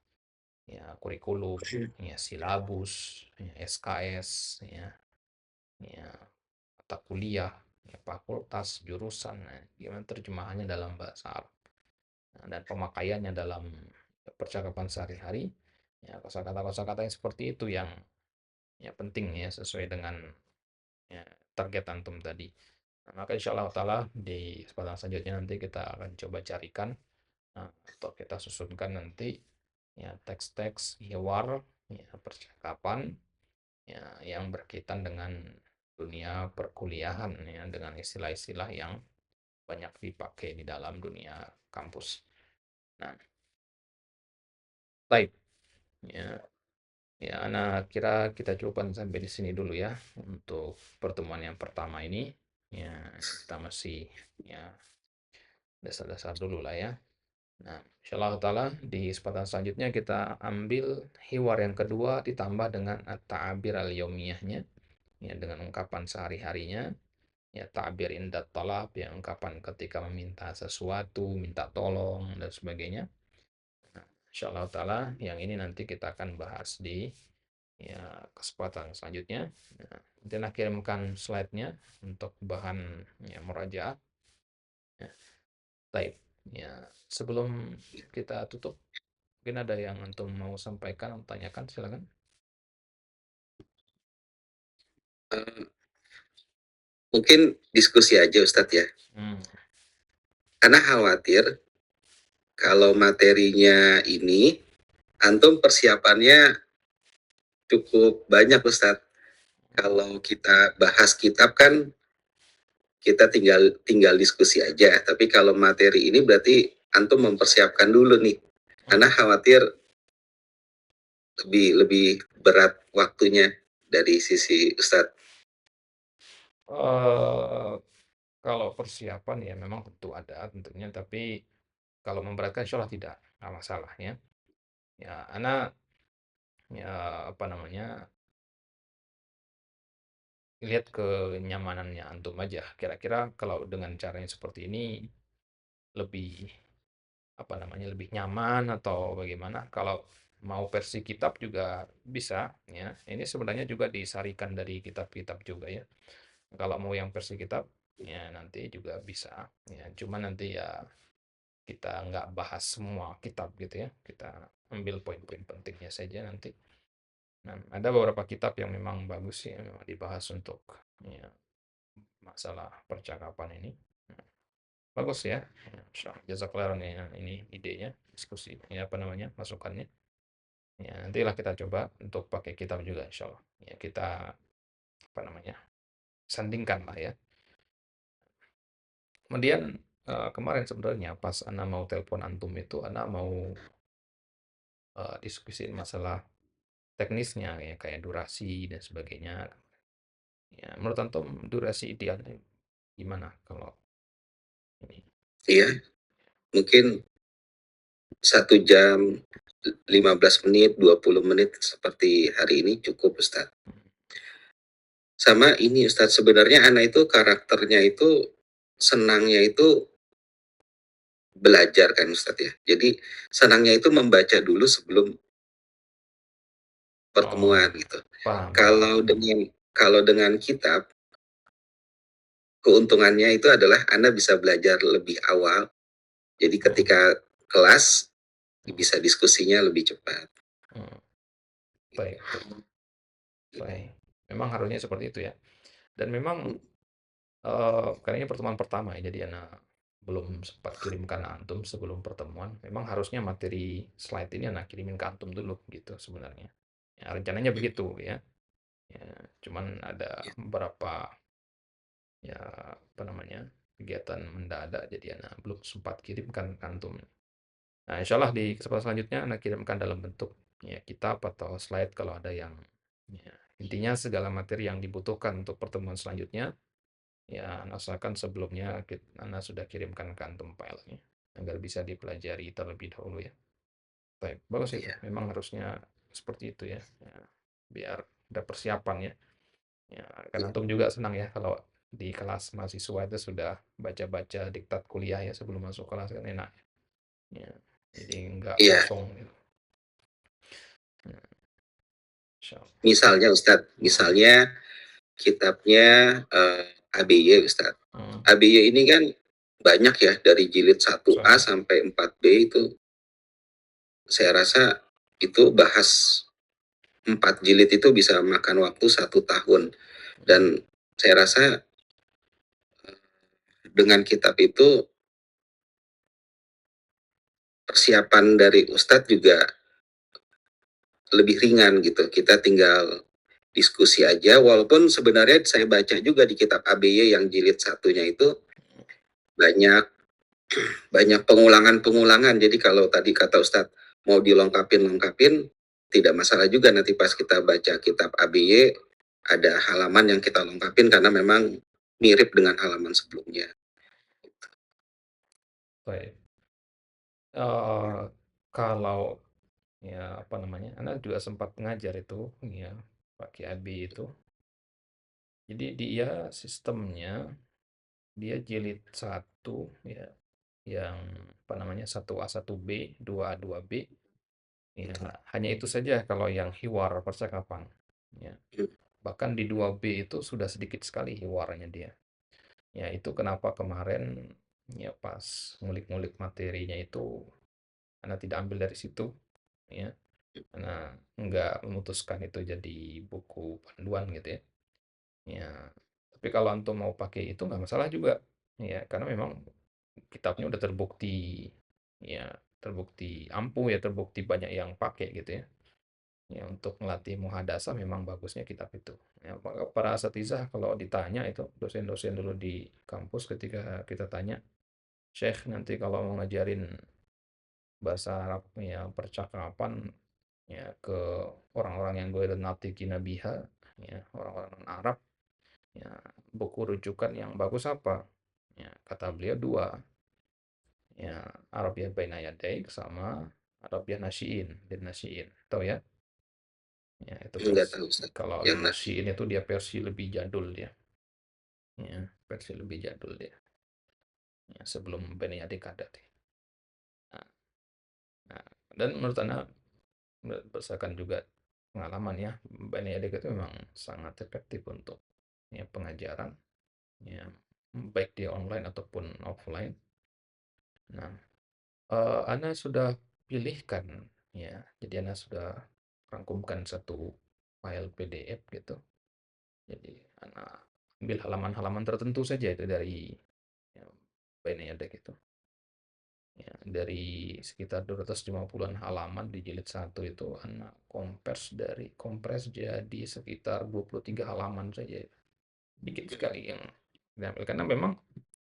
Speaker 1: ya kurikulum, ya silabus, ya SKS, ya mata kuliah, ya fakultas, jurusan, nah, gimana terjemahannya dalam bahasa Arab. Nah, dan pemakaiannya dalam percakapan sehari-hari, ya kosakata-kosakata yang seperti itu yang ya penting ya sesuai dengan ya, target antum tadi. Nah, maka insya Allah taala di kesempatan selanjutnya nanti kita akan coba carikan atau kita susunkan nanti ya teks-teks hiwar ya percakapan ya yang berkaitan dengan dunia perkuliahan ya dengan istilah-istilah yang banyak dipakai di dalam dunia kampus. Nah, baik ya. Ya, Ana kira kita cukupkan sampai di sini dulu ya untuk pertemuan yang pertama ini. Ya, kita masih ya dasar-dasar dulu lah ya. Nah, insyaallah taala di kesempatan selanjutnya kita ambil hiwar yang kedua ditambah dengan at-ta'abir al-yaumiyahnya ya dengan ungkapan sehari-harinya ya ta'bir indat talab ya ungkapan ketika meminta sesuatu, minta tolong dan sebagainya. Nah, insyaallah taala yang ini nanti kita akan bahas di ya kesempatan selanjutnya. Nah, nanti nak kirimkan slide-nya untuk bahan ya murajaah. Ya, baik. Ya, sebelum kita tutup, mungkin ada yang antum mau sampaikan atau tanyakan, silakan.
Speaker 2: Eh, Mungkin diskusi aja Ustadz ya.
Speaker 1: Hmm.
Speaker 2: Karena khawatir kalau materinya ini, antum persiapannya cukup banyak Ustadz. Kalau kita bahas kitab kan kita tinggal tinggal diskusi aja. Tapi kalau materi ini berarti antum mempersiapkan dulu nih. Karena khawatir lebih lebih berat waktunya dari sisi Ustadz.
Speaker 1: Eh, kalau persiapan ya memang tentu ada tentunya, tapi kalau memberatkan insya Allah tidak, nggak masalah ya. Ya, anak ya apa namanya lihat kenyamanannya antum aja. Kira-kira kalau dengan caranya seperti ini lebih apa namanya lebih nyaman atau bagaimana? Kalau mau versi kitab juga bisa ya. Ini sebenarnya juga disarikan dari kitab-kitab juga ya. Kalau mau yang versi kitab ya nanti juga bisa ya. Cuma nanti ya kita nggak bahas semua kitab gitu ya. Kita ambil poin-poin pentingnya saja nanti. Nah, ada beberapa kitab yang memang bagus ya, memang dibahas untuk ya, masalah percakapan ini. Nah, bagus ya. Jazakallah khairan ya ini idenya, diskusi ya apa namanya masukannya. Ya, nantilah kita coba untuk pakai kitab juga insya Allah. Ya, kita apa namanya sandingkan lah ya. Kemudian kemarin sebenarnya pas Ana mau telepon antum itu Ana mau diskusiin masalah teknisnya ya kayak durasi dan sebagainya. Ya, menurut antum durasi idealnya gimana kalau ini?
Speaker 2: Iya, mungkin 1 jam 15 menit, 20 menit seperti hari ini cukup Ustadz. Sama ini Ustadz, sebenarnya anak itu karakternya itu senangnya itu belajar kan Ustadz ya. Jadi senangnya itu membaca dulu sebelum
Speaker 1: Oh,
Speaker 2: pertemuan gitu.
Speaker 1: paham, paham.
Speaker 2: Kalau dengan kitab, keuntungannya itu adalah Anda bisa belajar lebih awal. Jadi
Speaker 1: Hmm,
Speaker 2: ketika kelas
Speaker 1: hmm,
Speaker 2: bisa diskusinya lebih cepat.
Speaker 1: hmm. Baik, baik. Memang harusnya seperti itu ya. Dan memang karena ini pertemuan pertama ya, jadi Ana belum sempat kirimkan antum sebelum pertemuan. Memang harusnya materi slide ini Ana kirimin ke antum dulu gitu sebenarnya. Ya, rencananya begitu ya. Ya, cuman ada beberapa ya apa namanya kegiatan mendadak jadi Ana belum sempat kirimkan ke antum. Nah, insya Allah di kesempatan selanjutnya Ana kirimkan dalam bentuk ya kitab atau slide kalau ada yang ya, intinya segala materi yang dibutuhkan untuk pertemuan selanjutnya Ya, asalkan sebelumnya Anda sudah kirimkan ke antum filenya agar bisa dipelajari terlebih dahulu ya. Baik, bagus itu.
Speaker 2: Iya,
Speaker 1: Memang harusnya seperti itu ya. Ya, biar ada persiapan ya. Ya, kan
Speaker 2: iya,
Speaker 1: antum juga senang ya kalau di kelas mahasiswa itu sudah baca-baca diktat kuliah ya sebelum masuk kelas kan enak. Ya, jadi nggak
Speaker 2: iya.
Speaker 1: kosong gitu. Ya, Insya Allah.
Speaker 2: Misalnya Ustadz,
Speaker 1: Hmm,
Speaker 2: misalnya kitabnya ABY Ustadz.
Speaker 1: hmm,
Speaker 2: ABY ini kan banyak ya dari jilid 1A
Speaker 1: Sahih.
Speaker 2: sampai 4B itu saya rasa itu bahas 4 jilid itu bisa makan waktu 1 tahun dan
Speaker 1: Hmm,
Speaker 2: saya rasa dengan kitab itu persiapan dari Ustadz juga lebih ringan gitu. Kita tinggal diskusi aja walaupun sebenarnya saya baca juga di kitab ABY yang jilid satunya itu banyak banyak pengulangan-pengulangan. Jadi kalau tadi kata Ustadz mau dilengkapin-lengkapin tidak masalah juga nanti pas kita baca kitab ABY ada halaman yang kita lengkapin karena memang mirip dengan halaman sebelumnya.
Speaker 1: baik. Eh, kalau ya apa namanya, Anda juga sempat mengajar itu ya pakai AB itu. Jadi dia sistemnya dia jilid satu ya yang apa namanya 1A 1B 2A 2B ya hanya itu saja kalau yang hiwar percakapan ya. Bahkan di 2B itu sudah sedikit sekali hiwarnya dia. Ya itu kenapa kemarin ya pas ngulik-ngulik materinya itu Anda tidak ambil dari situ ya. Karena nggak memutuskan itu jadi buku panduan gitu ya. Ya, tapi kalau antum mau pakai itu nggak masalah juga. Ya, karena memang kitabnya udah terbukti ya terbukti ampuh ya terbukti banyak yang pakai gitu ya. Ya untuk melatih muhadasah memang bagusnya kitab itu. Ya, maka para asatizah kalau ditanya itu dosen-dosen dulu di kampus ketika kita tanya, Syekh nanti kalau mau ngajarin bahasa Arab ya percakapan ya ke orang-orang yang gue natikina biha ya orang-orang non Arab ya buku rujukan yang bagus apa ya kata beliau dua ya Arabiah Baina Yadaik sama Arabiah Nasyiin dan Nasyiin tahu ya ya itu
Speaker 2: Enggak
Speaker 1: versi
Speaker 2: tahu Ustaz.
Speaker 1: kalau
Speaker 2: Yang
Speaker 1: Nasyiin itu dia versi lebih jadul dia ya versi lebih jadul dia ya sebelum Baina Yadaik ada deh. Nah, nah, dan menurut anda berdasarkan juga pengalaman ya Baina Yadaik itu memang sangat efektif untuk ya pengajaran ya baik di online ataupun offline. Nah, Anda sudah pilihkan ya, jadi Anda sudah rangkumkan satu file PDF gitu. Jadi Anda ambil halaman-halaman tertentu saja itu dari ya, Bainea gitu. Ya, dari sekitar 250-an halaman di jilid satu itu Anda kompres jadi sekitar 23 halaman saja. Dikit sekali yang diambil karena memang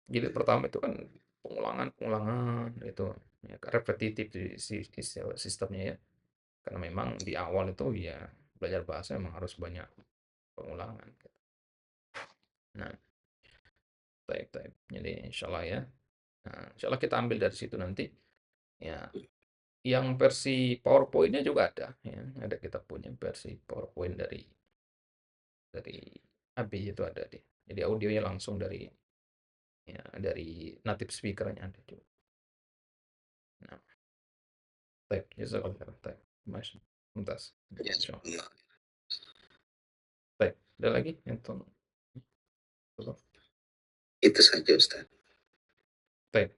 Speaker 1: jilid pertama itu kan pengulangan-pengulangan itu ya, repetitif di sistemnya ya. Karena memang di awal itu ya belajar bahasa memang harus banyak pengulangan. Nah, taib, taib. Jadi insya Allah ya. Nah, insya Allah kita ambil dari situ nanti. Ya, yang versi PowerPoint-nya juga ada. Ya, ada kita punya versi PowerPoint dari AB itu ada deh. Jadi audionya langsung dari native speaker-nya ada juga. Nah, taib. Jazakallah taib. Mas, Mumtaz.
Speaker 2: ya,
Speaker 1: Insya Allah. Taib. Ada lagi yang tutup?
Speaker 2: itu saja Ustaz.
Speaker 1: Taib.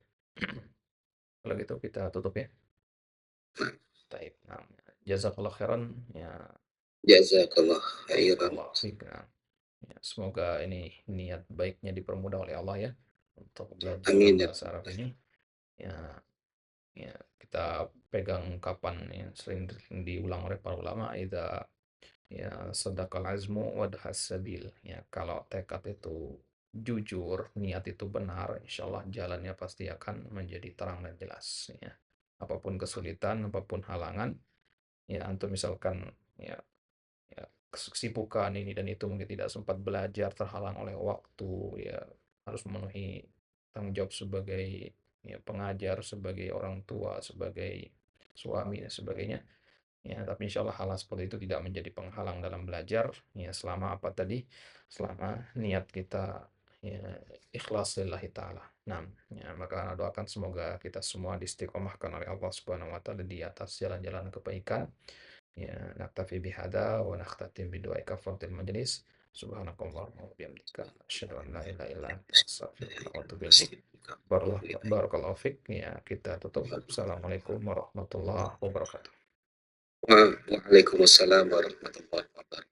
Speaker 1: Kalau gitu kita tutup ya.
Speaker 2: Nah,
Speaker 1: Taib. Nah, jazakallah khairan ya.
Speaker 2: jazakallah khairan.
Speaker 1: Barakallah fiik. Nah, ya, semoga ini niat baiknya dipermudah oleh Allah ya untuk belajar
Speaker 2: Amin ya.
Speaker 1: bahasa Arab ini. Ya, ya kita pegang kapan yang sering diulang oleh para ulama itu ya sadaqal azmu wadhas sabil. Ya, kalau tekad itu jujur, niat itu benar, insya Allah jalannya pasti akan menjadi terang dan jelas ya. Apapun kesulitan, apapun halangan, ya antum misalkan ya ya kesibukan ini dan itu, mungkin tidak sempat belajar, terhalang oleh waktu, ya harus memenuhi tanggung jawab sebagai ya pengajar, sebagai orang tua, sebagai suami dan sebagainya. Ya, tapi insya Allah hal seperti itu tidak menjadi penghalang dalam belajar, ya selama apa tadi, selama niat kita ya ikhlas lillahi ta'ala. Nah, ya, maka doakan semoga kita semua diistiqomahkan oleh Allah Subhanahu wa taala di atas jalan-jalan kebaikan. Ya, naktafi bihada wa nakhtatim bidu'aika fardil majlis. Subhanakallahumma wa bihamdika asyhadu an la ilaha illa anta astaghfiruka wa atubu ilaik. Barakallahu fik. Ya, kita tutup. Assalamualaikum warahmatullahi wabarakatuh.
Speaker 2: Waalaikumsalam warahmatullahi wabarakatuh.